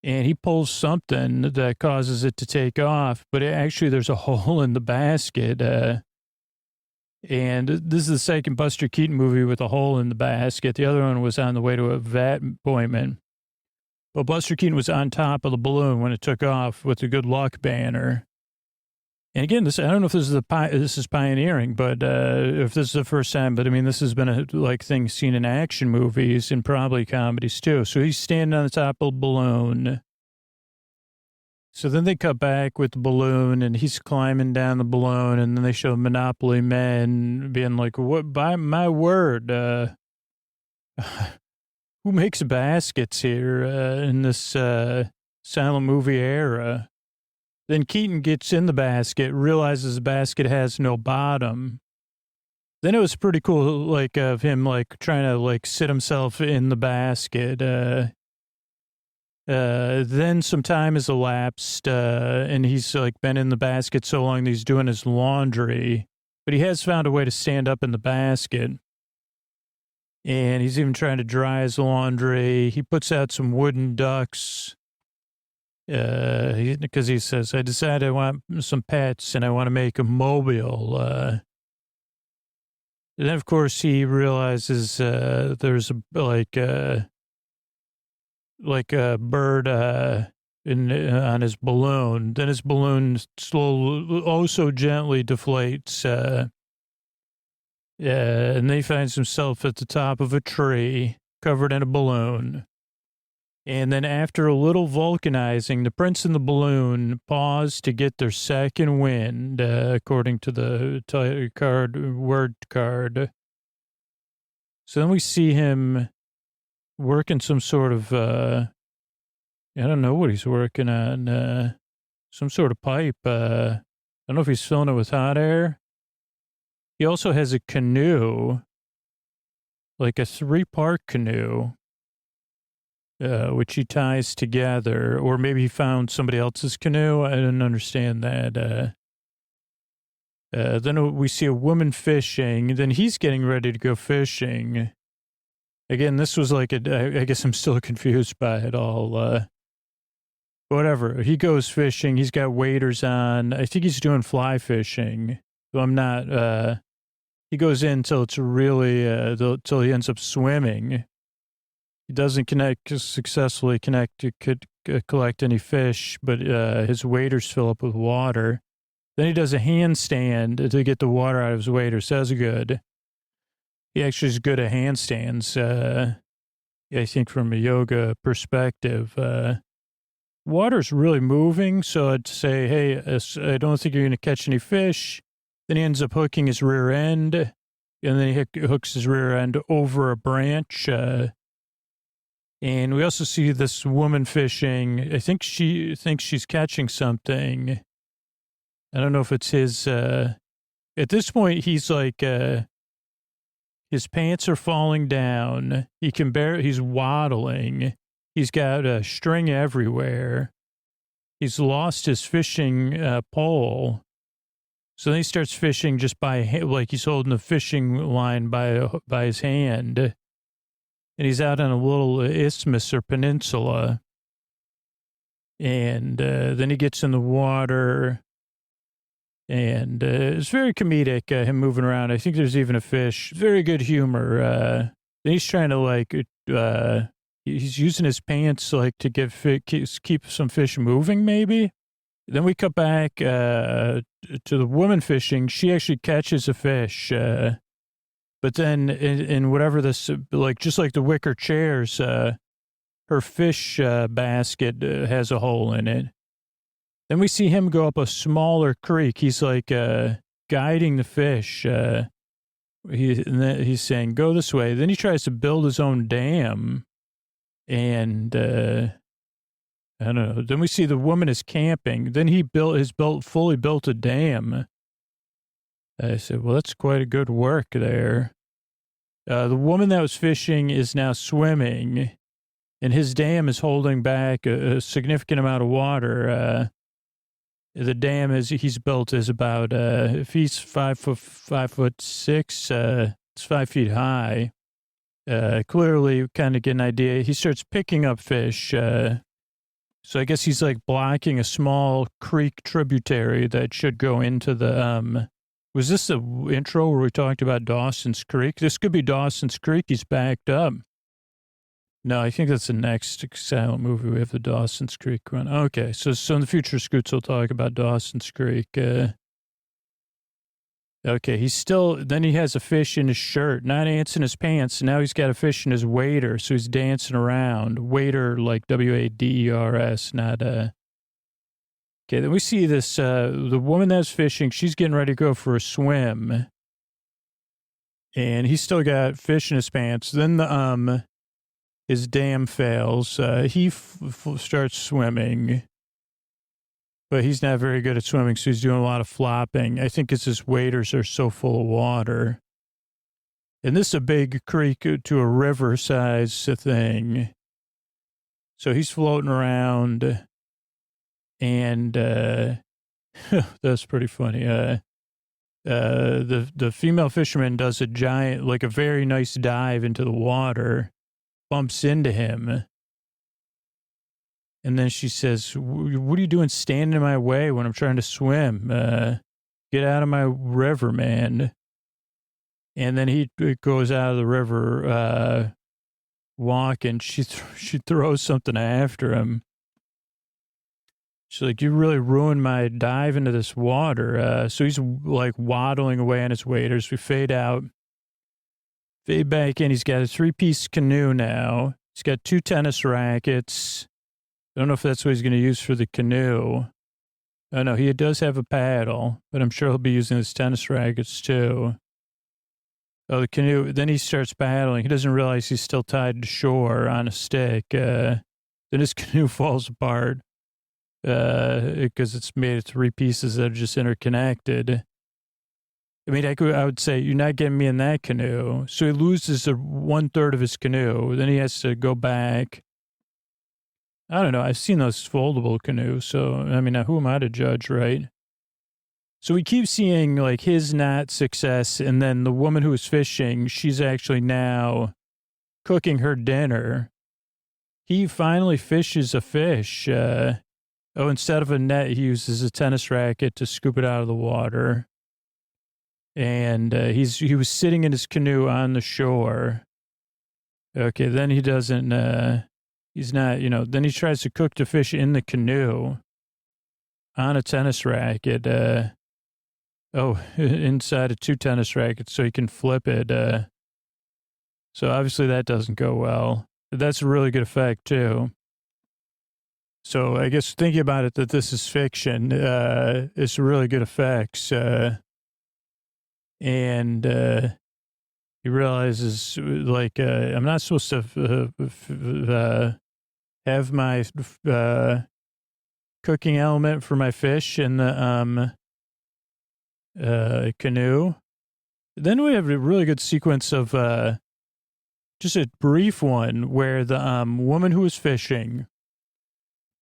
And he pulls something that causes it to take off. But actually, there's a hole in the basket. And this is the second Buster Keaton movie with a hole in the basket. The other one was on the way to a vet appointment. But Buster Keaton was on top of the balloon when it took off with the good luck banner. And again, I don't know if this is pioneering, but if this is the first time, but I mean, this has been a thing seen in action movies and probably comedies too. So he's standing on the top of the balloon. So then they cut back with the balloon and he's climbing down the balloon, and then they show Monopoly men being like, what, by my word, who makes baskets here in this silent movie era? Then Keaton gets in the basket, realizes the basket has no bottom. Then it was pretty cool, like, of him, like, trying to, like, sit himself in the basket. Then some time has elapsed, and he's, like, been in the basket so long that he's doing his laundry. But he has found a way to stand up in the basket. And he's even trying to dry his laundry. He puts out some wooden ducks. Because he says, I decided I want some pets and I want to make a mobile. And then, of course, he realizes there's like a bird on his balloon. Then his balloon slowly, oh so gently deflates. And then he finds himself at the top of a tree covered in a balloon. And then after a little vulcanizing, the prince and the balloon pause to get their second wind, according to the word card. So then we see him working some sort of, I don't know what he's working on, some sort of pipe. I don't know if he's filling it with hot air. He also has a canoe, like a 3-part canoe. Which he ties together, or maybe he found somebody else's canoe. I didn't understand that. Then we see a woman fishing. Then he's getting ready to go fishing. Again, this was like I guess I'm still confused by it all. Whatever. He goes fishing. He's got waders on. I think he's doing fly fishing. So I'm not. He goes in till it's really till he ends up swimming. He doesn't successfully collect any fish, but his waders fill up with water. Then he does a handstand to get the water out of his waders. So that's good. He actually is good at handstands, I think, from a yoga perspective. Water's really moving, so I'd say, hey, I don't think you're going to catch any fish. Then he ends up hooking his rear end, and then he hooks his rear end over a branch. And we also see this woman fishing. I think she thinks she's catching something. I don't know if it's his. At this point, he's like, his pants are falling down. He's waddling. He's got a string everywhere. He's lost his fishing pole. So then he starts fishing just like he's holding the fishing line by his hand. And he's out on a little isthmus or peninsula. And then he gets in the water. And it's very comedic, him moving around. I think there's even a fish. Very good humor. Then he's trying to, he's using his pants, like, to keep some fish moving, maybe. Then we cut back to the woman fishing. She actually catches a fish. But then in whatever this, like, just like the wicker chairs, her fish basket has a hole in it. Then we see him go up a smaller creek. He's like guiding the fish. He's saying, go this way. Then he tries to build his own dam. And I don't know. Then we see the woman is camping. Then he fully built a dam. I said, well, that's quite a good work there. The woman that was fishing is now swimming, and his dam is holding back a significant amount of water. The dam he's built is about, if he's 5'6", it's 5 feet high. Clearly kind of get an idea. He starts picking up fish. So I guess he's like blocking a small creek tributary that should go into the, was this the intro where we talked about Dawson's Creek? This could be Dawson's Creek. He's backed up. No, I think that's the next silent movie. We have the Dawson's Creek one. Okay, so in the future, Scoots will talk about Dawson's Creek. Okay, then he has a fish in his shirt, not ants in his pants. Now he's got a fish in his wader, so he's dancing around. Wader, like Waders, not Okay, then we see this, the woman that's fishing, she's getting ready to go for a swim. And he's still got fish in his pants. Then his dam fails. He starts swimming. But he's not very good at swimming, so he's doing a lot of flopping. I think it's his waders are so full of water. And this is a big creek to a river size thing. So he's floating around, and that's pretty funny. The female fisherman does a giant, like a very nice dive into the water, bumps into him. And then she says, "What are you doing standing in my way when I'm trying to swim? Get out of my river, man." And then he goes out of the river, walking. She throws something after him. She's like, "You really ruined my dive into this water." So he's like waddling away on his waders. We fade out, fade back in. He's got a 3-piece canoe now. He's got 2 tennis rackets. I don't know if that's what he's going to use for the canoe. Oh, no, he does have a paddle, but I'm sure he'll be using his tennis rackets too. Oh, the canoe. Then he starts paddling. He doesn't realize he's still tied to shore on a stick. Then his canoe falls apart because it's made of 3 pieces that are just interconnected. I mean, I would say, you're not getting me in that canoe. So he loses 1/3 of his canoe. Then he has to go back. I don't know. I've seen those foldable canoes. So, I mean, who am I to judge, right? So we keep seeing like his not success. And then the woman who was fishing, she's actually now cooking her dinner. He finally fishes a fish. Instead of a net, he uses a tennis racket to scoop it out of the water. And he was sitting in his canoe on the shore. Okay, then he doesn't, he's not, then he tries to cook the fish in the canoe on a tennis racket. Inside of 2 tennis rackets so he can flip it. So obviously that doesn't go well. That's a really good effect too. So I guess thinking about it that this is fiction, it's really good effects. And he realizes like, I'm not supposed to have my cooking element for my fish in the canoe. Then we have a really good sequence of just a brief one where the woman who is fishing,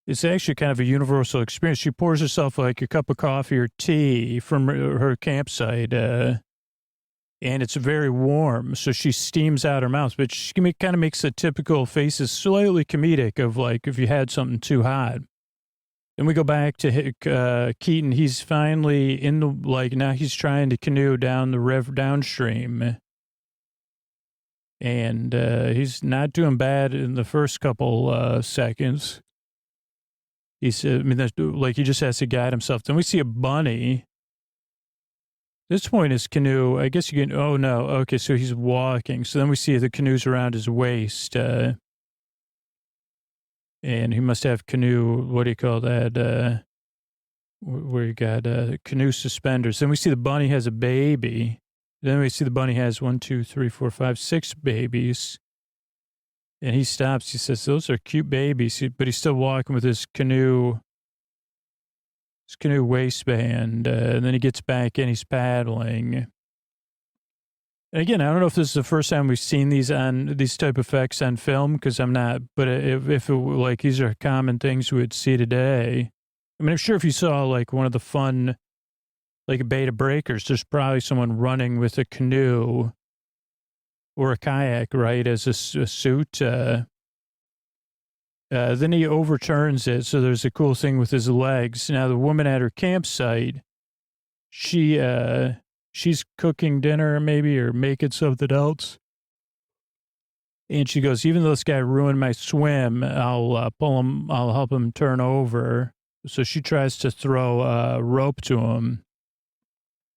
it's actually kind of a universal experience. She pours herself like a cup of coffee or tea from her campsite, and it's very warm, so she steams out her mouth, but she kind of makes the typical faces slightly comedic of like if you had something too hot. Then we go back to Keaton. He's finally in the, like, now he's trying to canoe down the river downstream. And he's not doing bad in the first couple seconds. He's, like, he just has to guide himself. Then we see a bunny. At this point, his canoe, I guess you can, oh no, okay, so he's walking. So then we see the canoe's around his waist. And he must have canoe, what do you call that? Where you got canoe suspenders. Then we see the bunny has a baby. Then we see the bunny has 1, 2, 3, 4, 5, 6 babies. And he stops. He says, "Those are cute babies." But he's still walking with his canoe waistband. And then he gets back in. He's paddling. And again, I don't know if this is the first time we've seen these type of effects on film, because I'm not, but if it, like, these are common things we would see today. I mean, I'm sure if you saw like one of the fun, like beta breakers, there's probably someone running with a canoe or a kayak, right, as a suit. Then he overturns it. So there's a cool thing with his legs. Now the woman at her campsite, she's cooking dinner maybe or making something else. And she goes, "Even though this guy ruined my swim, I'll help him turn over." So she tries to throw a rope to him,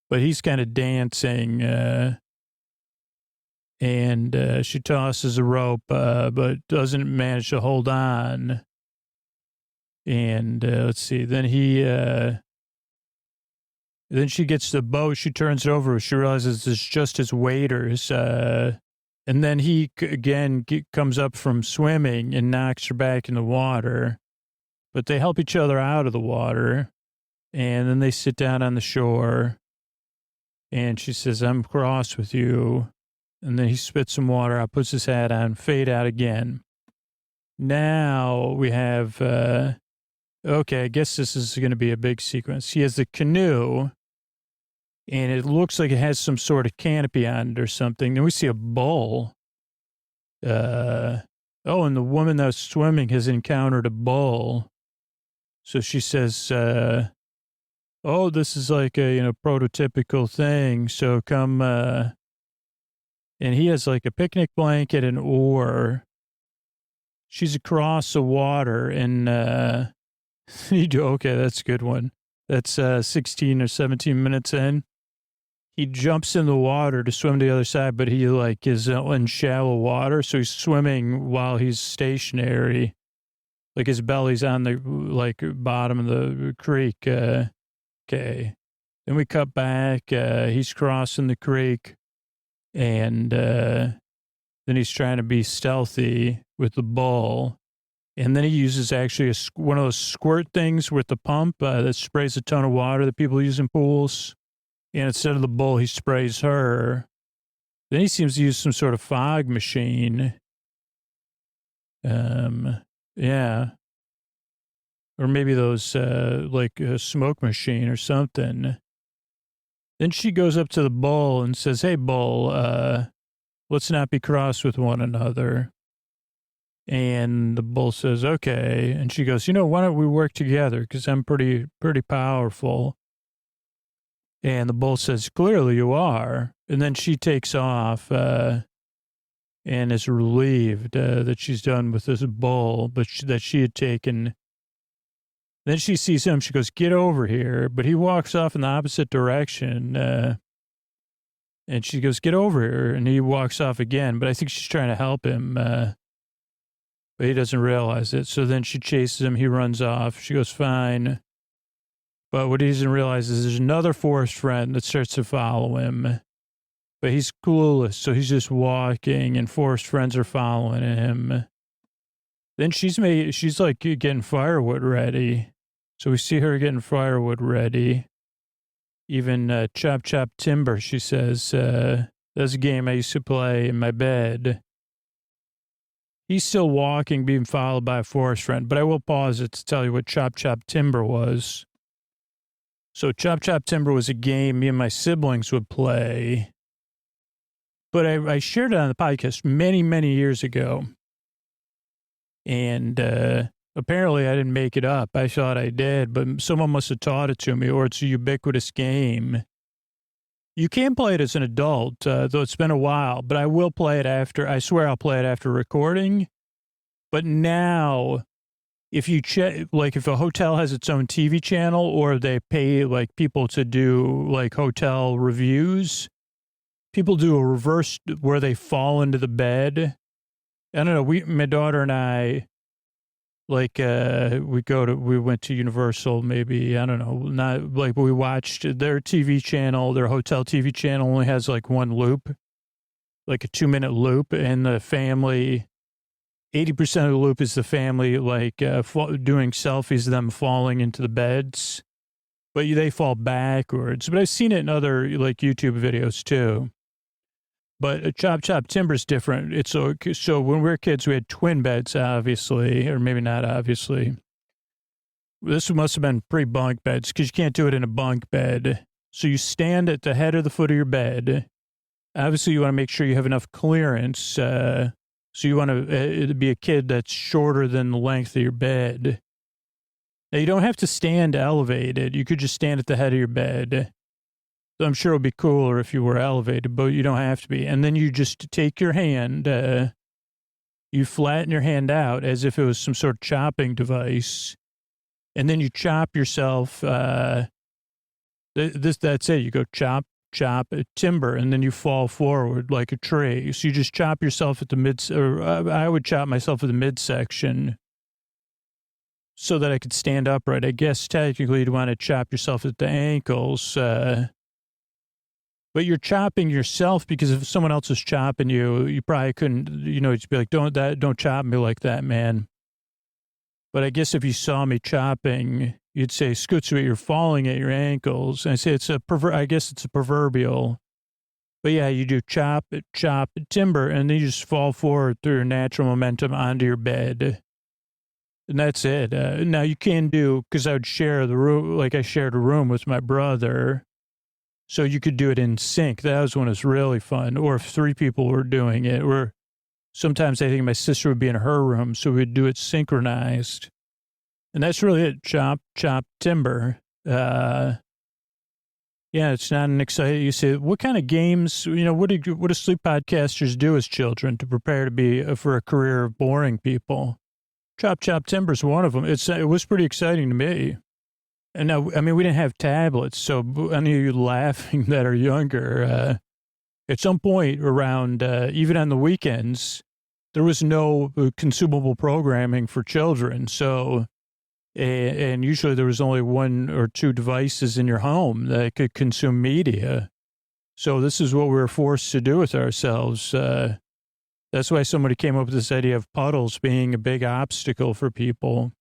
but he's kind of dancing. And she tosses a rope, but doesn't manage to hold on. And let's see, then she gets the boat. She turns it over. She realizes it's just his waders. And then he again comes up from swimming and knocks her back in the water. But they help each other out of the water. And then they sit down on the shore. And she says, "I'm cross with you." And then he spits some water out, puts his hat on, fade out again. Now we have, okay, I guess this is going to be a big sequence. He has the canoe, and it looks like it has some sort of canopy on it or something. Then we see a bull. And the woman that was swimming has encountered a bull. So she says, this is like a, prototypical thing. So come, and he has like a picnic blanket and oar. She's across the water and, okay, that's a good one. That's 16 or 17 minutes in. He jumps in the water to swim to the other side, but he is in shallow water. So he's swimming while he's stationary. Like his belly's on the bottom of the creek. Okay. Then we cut back. He's crossing the creek and, then he's trying to be stealthy with the bull. And then he uses actually one of those squirt things with the pump that sprays a ton of water that people use in pools. And instead of the bull, he sprays her. Then he seems to use some sort of fog machine. Yeah. Or maybe those, like a smoke machine or something. Then she goes up to the bull and says, "Hey, bull, let's not be cross with one another." And the bull says, "Okay." And she goes, "Why don't we work together? Because I'm pretty powerful." And the bull says, "Clearly you are." And then she takes off and is relieved that she's done with this bull, but that she had taken. Then she sees him. She goes, "Get over here." But he walks off in the opposite direction. And she goes, "Get over here." And he walks off again. But I think she's trying to help him. But he doesn't realize it. So then she chases him. He runs off. She goes, "Fine." But what he doesn't realize is there's another forest friend that starts to follow him. But he's clueless, so he's just walking, and forest friends are following him. Then she's like getting firewood ready. So we see her getting firewood ready. Even chop timber, she says. That's a game I used to play in my bed. He's still walking, being followed by a forest friend, but I will pause it to tell you what chop timber was. So chop timber was a game me and my siblings would play. But I shared it on the podcast many, many years ago. And apparently I didn't make it up. I thought I did, but someone must have taught it to me, or it's a ubiquitous game. You can play it as an adult, though it's been a while, but I will play it after. I swear I'll play it after recording. But now, if you check, like if a hotel has its own TV channel or they pay like people to do like hotel reviews, people do a reverse where they fall into the bed. I don't know. My daughter and I, like, we went to Universal, maybe, I don't know, not like we watched their TV channel, their hotel TV channel only has like one loop, like a 2-minute loop, and the family, 80% of the loop is the family, like, doing selfies of them falling into the beds, but they fall backwards. But I've seen it in other, like, YouTube videos too. But chop timber is different. It's so when we were kids, we had twin beds, obviously, or maybe not obviously. This must have been pre-bunk beds because you can't do it in a bunk bed. So you stand at the head or the foot of your bed. Obviously, you want to make sure you have enough clearance. So you want to be a kid that's shorter than the length of your bed. Now, you don't have to stand elevated. You could just stand at the head of your bed. So I'm sure it would be cooler if you were elevated, but you don't have to be. And then you just take your hand, you flatten your hand out as if it was some sort of chopping device. And then you chop yourself, that's it. You go chop timber, and then you fall forward like a tree. So you just chop yourself at the I would chop myself at the midsection so that I could stand upright. I guess technically you'd want to chop yourself at the ankles, but you're chopping yourself because if someone else is chopping you, you probably couldn't, just be like, don't chop me like that, man. But I guess if you saw me chopping, you'd say, Scootsy, you're falling at your ankles. And I say, I guess it's a proverbial, But yeah, you do chop, timber, and then you just fall forward through your natural momentum onto your bed. And that's it. Now you can do, because I would share the room, like I shared a room with my brother. So you could do it in sync. That was when it was really fun. Or if 3 people were doing it, or sometimes I think my sister would be in her room, so we'd do it synchronized. And that's really it. Chop, timber. Yeah, it's not an exciting. You say, what kind of games? What do sleep podcasters do as children to prepare to be for a career of boring people? Chop, timber's one of them. It was pretty exciting to me. And now, I mean, we didn't have tablets, so any of you laughing that are younger, at some point around, even on the weekends, there was no consumable programming for children. So, and usually there was only 1 or 2 devices in your home that could consume media. So this is what we were forced to do with ourselves. That's why somebody came up with this idea of puddles being a big obstacle for people.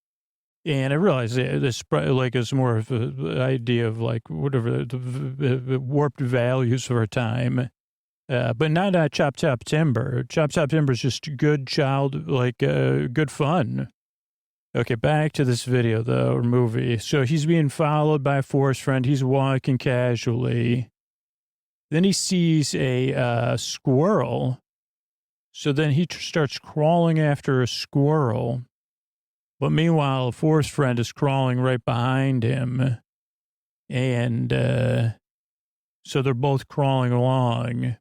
And I realized this like is more of an idea of like whatever the warped values of our time. But not chop timber. Chop timber is just good good fun. Okay, back to this video though, or movie. So he's being followed by a forest friend. He's walking casually. Then he sees a squirrel. So then he starts crawling after a squirrel. But meanwhile, a forest friend is crawling right behind him. And so they're both crawling along.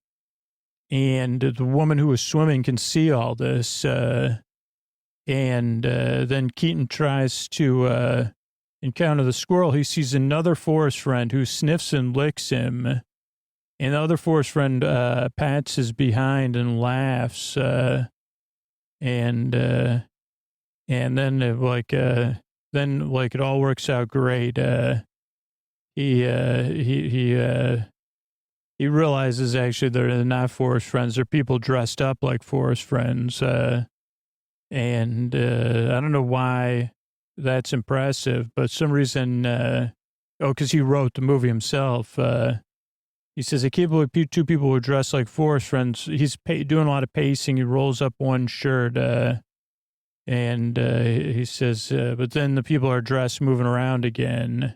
And the woman who was swimming can see all this. And then Keaton tries to encounter the squirrel. He sees another forest friend who sniffs and licks him. And the other forest friend pats his behind and laughs. And then it all works out great. He realizes actually they're not forest friends. They're people dressed up like forest friends. And I don't know why that's impressive, but some reason, because he wrote the movie himself. He says, I can't believe 2 people who dress like forest friends. He's doing a lot of pacing. He rolls up one shirt, and he says, but then the people are dressed moving around again.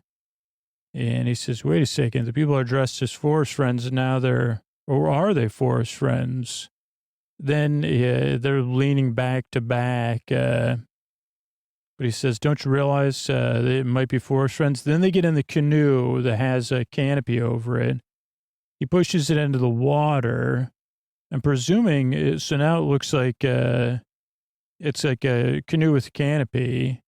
And he says, wait a second, the people are dressed as forest friends, and now or are they forest friends? Then they're leaning back to back. But he says, don't you realize they might be forest friends? Then they get in the canoe that has a canopy over it. He pushes it into the water. I'm presuming, so now it looks like it's like a canoe with a canopy.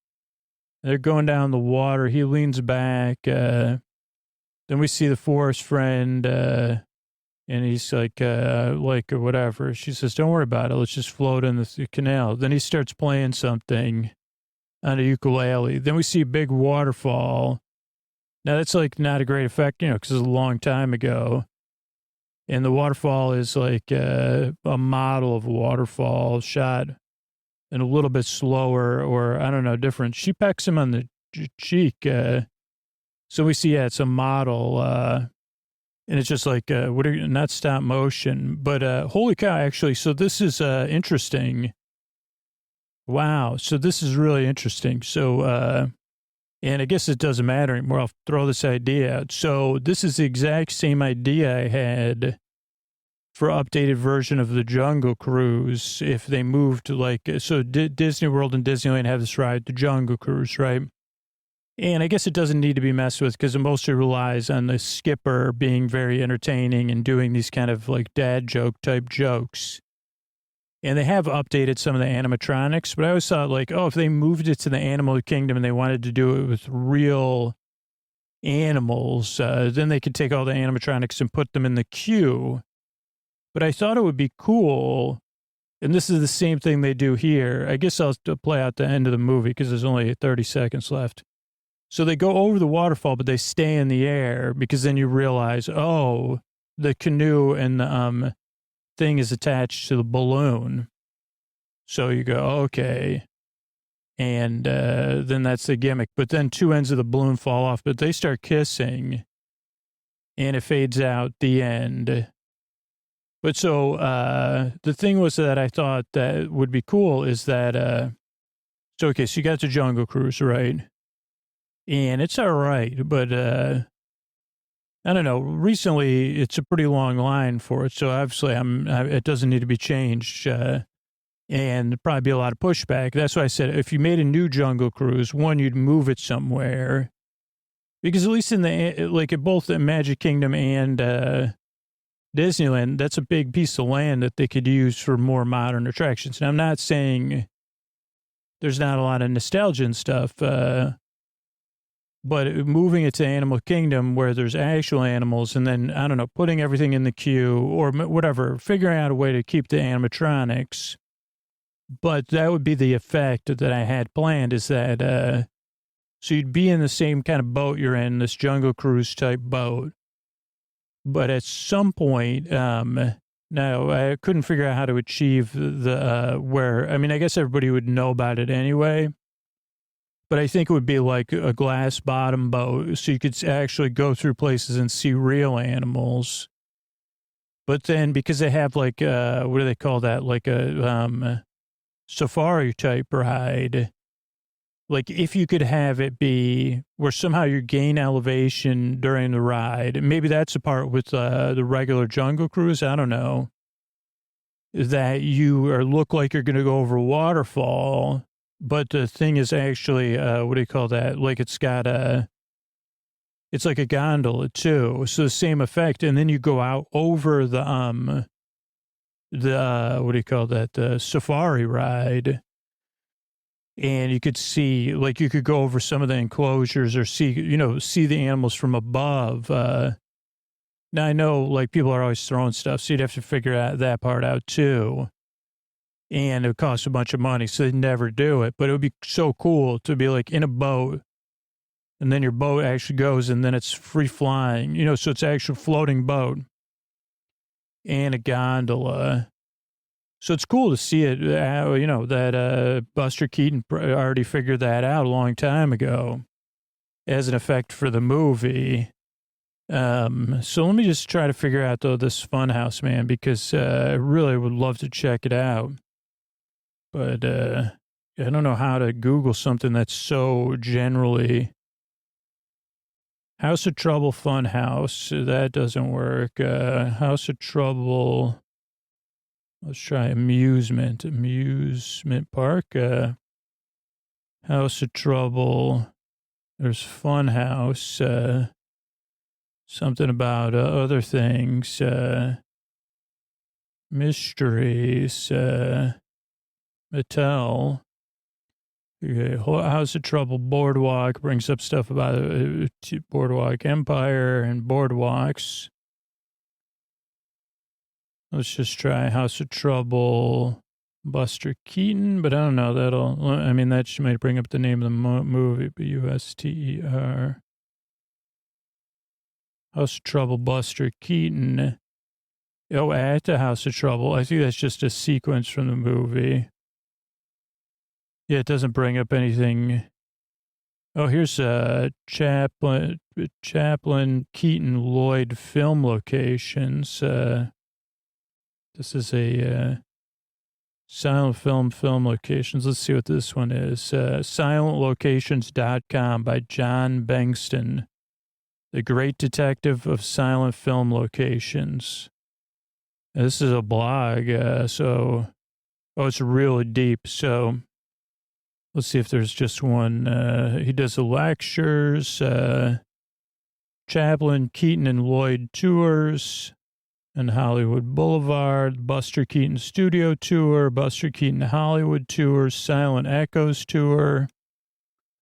They're going down the water. He leans back. Then we see the forest friend, and he's like whatever. She says, don't worry about it. Let's just float in the canal. Then he starts playing something on a ukulele. Then we see a big waterfall. Now, that's like not a great effect, because it's a long time ago. And the waterfall is like a model of a waterfall shot and a little bit slower, or I don't know, different. She pecks him on the cheek. So we see, it's a model, and it's just like, not stop motion, but holy cow, actually. So this is interesting. Wow. So this is really interesting. So, and I guess it doesn't matter anymore. I'll throw this idea out. So this is the exact same idea I had for updated version of the Jungle Cruise. If they moved so Disney World and Disneyland have this ride, the Jungle Cruise, right? And I guess it doesn't need to be messed with because it mostly relies on the skipper being very entertaining and doing these kind of like dad joke type jokes. And they have updated some of the animatronics, but I always thought if they moved it to the animal kingdom and they wanted to do it with real animals, then they could take all the animatronics and put them in the queue. But I thought it would be cool, and this is the same thing they do here. I guess I'll play out the end of the movie because there's only 30 seconds left. So they go over the waterfall, but they stay in the air because then you realize, the canoe and the thing is attached to the balloon. So you go, okay. And then that's the gimmick. But then 2 ends of the balloon fall off, but they start kissing and it fades out the end. But so the thing was that I thought that would be cool is that, so, okay, so you got the Jungle Cruise, right? And it's all right, but I don't know. Recently, it's a pretty long line for it, so obviously it doesn't need to be changed, and there'd probably be a lot of pushback. That's why I said if you made a new Jungle Cruise, one, you'd move it somewhere, because at least in like at both the Magic Kingdom and Disneyland, that's a big piece of land that they could use for more modern attractions. And I'm not saying there's not a lot of nostalgia and stuff, but moving it to Animal Kingdom where there's actual animals and then, I don't know, putting everything in the queue or whatever, figuring out a way to keep the animatronics. But that would be the effect that I had planned is that, so you'd be in the same kind of boat you're in, this Jungle Cruise type boat. But at some point, no, I couldn't figure out how to achieve I mean, I guess everybody would know about it anyway. But I think it would be like a glass bottom boat, so you could actually go through places and see real animals. But then because they have like, what do they call that? Like a safari type ride. Like if you could have it be where somehow you gain elevation during the ride, maybe that's the part with the regular Jungle Cruise, I don't know, that you look like you're going to go over a waterfall. But the thing is actually, what do you call that? Like it's got it's like a gondola too. So the same effect. And then you go out over the what do you call that? The safari ride. And you could see, like you could go over some of the enclosures or see the animals from above. Now I know like people are always throwing stuff. So you'd have to figure out that part out too. And it would cost a bunch of money, so they'd never do it. But it would be so cool to be like in a boat, and then your boat actually goes, and then it's free flying, so it's actually a floating boat and a gondola. So it's cool to see it, that Buster Keaton already figured that out a long time ago as an effect for the movie. So let me just try to figure out, though, this Funhouse, man, because I really would love to check it out. But I don't know how to Google something that's so generally. House of Trouble Fun House. That doesn't work. House of Trouble. Let's try amusement park. House of Trouble. There's Fun House. Something about other things. Mysteries. Mattel. Okay, House of Trouble Boardwalk brings up stuff about Boardwalk Empire and boardwalks. Let's just try House of Trouble Buster Keaton, but I don't know. That might bring up the name of the movie, but Buster. House of Trouble Buster Keaton. Oh, at the House of Trouble. I think that's just a sequence from the movie. Yeah, it doesn't bring up anything. Oh, here's Chaplin, Keaton, Lloyd film locations. This is a silent film locations. Let's see what this one is. Silentlocations.com by John Bengston, the great detective of silent film locations. This is a blog, it's really deep. So let's see if there's just one. He does the lectures, Chaplin, Keaton, and Lloyd tours, and Hollywood Boulevard, Buster Keaton Studio Tour, Buster Keaton Hollywood Tour, Silent Echoes Tour,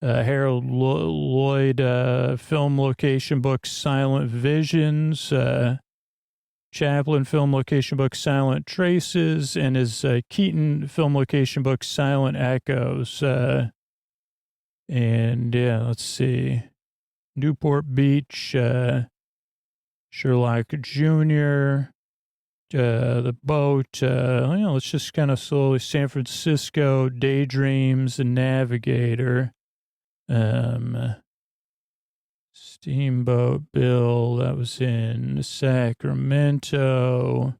Harold Lloyd film location book, Silent Visions, Chaplin film location book, Silent Traces, and his Keaton film location book, Silent Echoes. And yeah, let's see. Newport Beach, Sherlock Jr., The Boat, let's just kind of slowly, San Francisco, Daydreams, The Navigator, Steamboat Bill, that was in Sacramento,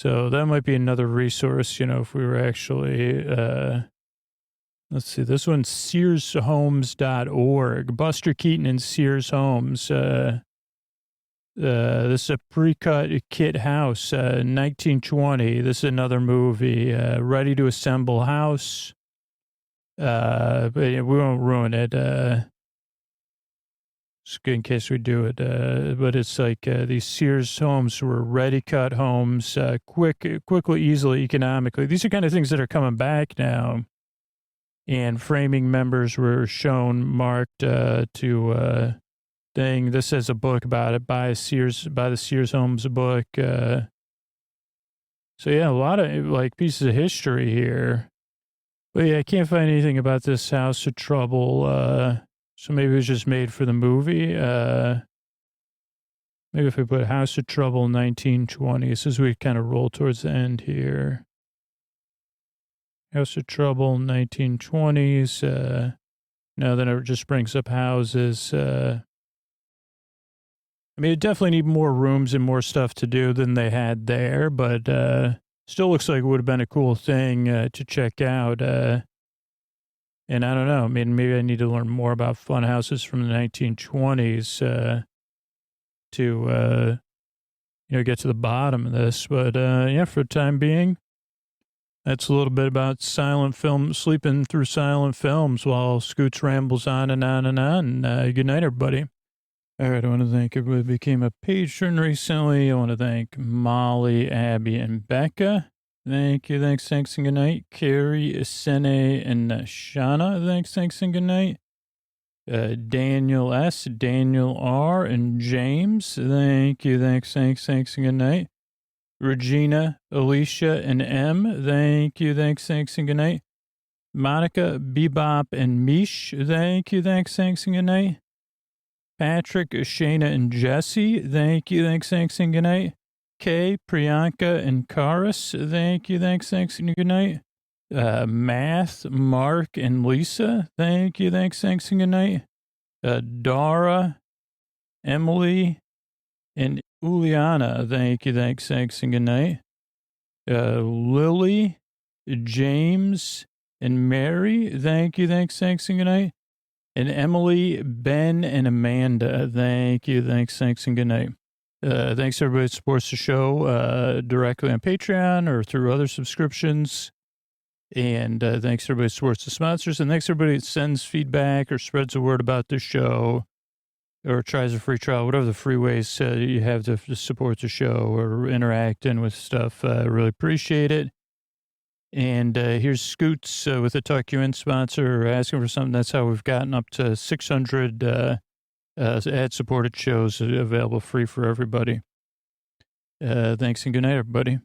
So that might be another resource, if we were actually, let's see, this one's SearsHomes.org. Buster Keaton and Sears Homes. This is a pre-cut kit house, 1920. This is another movie, Ready to Assemble House. But we won't ruin it. It's good in case we do it. But it's like these Sears homes were ready-cut homes, quickly, easily, economically. These are kind of things that are coming back now. And framing members were shown marked to thing. This has a book about it by the Sears Homes book. So yeah, a lot of like pieces of history here. But yeah, I can't find anything about this House of Trouble. So maybe it was just made for the movie. Maybe if we put House of Trouble 1920s as we kind of roll towards the end here. House of Trouble 1920s. No, then it just brings up houses. I mean, it definitely need more rooms and more stuff to do than they had there, but still looks like it would have been a cool thing to check out. And I don't know. I mean, maybe I need to learn more about fun houses from the 1920s to get to the bottom of this. But yeah, for the time being, that's a little bit about silent film, sleeping through silent films while Scoots rambles on and on and on. Good night, everybody. All right, I want to thank everybody who became a patron recently. I want to thank Molly, Abby, and Becca. Thank you, thanks, and good night. Carrie, Sene, and Shauna, thanks, and good night. Daniel S., Daniel R., and James, thank you, thanks, and good night. Regina, Alicia, and M, thank you, thanks, and good night. Monica, Bebop, and Mish, thank you, thanks, and good night. Patrick, Shayna, and Jesse, thank you, thanks, and good night. Kay, Priyanka, and Karis, thank you, thanks, and good night. Math, Mark, and Lisa, thank you, thanks, and good night. Dara, Emily, and Uliana, thank you, thanks, and good night. Lily, James, and Mary, thank you, thanks, and good night. And Emily, Ben, and Amanda, thank you, thanks, and good night. Thanks to everybody that supports the show directly on Patreon or through other subscriptions. And thanks to everybody that supports the sponsors. And thanks to everybody that sends feedback or spreads the word about the show or tries a free trial, whatever the free ways you have to support the show or interacting with stuff. I really appreciate it. And here's Scoots with a Tuck You In sponsor asking for something. That's how we've gotten up to 600 ad-supported shows available free for everybody. Thanks and good night, everybody.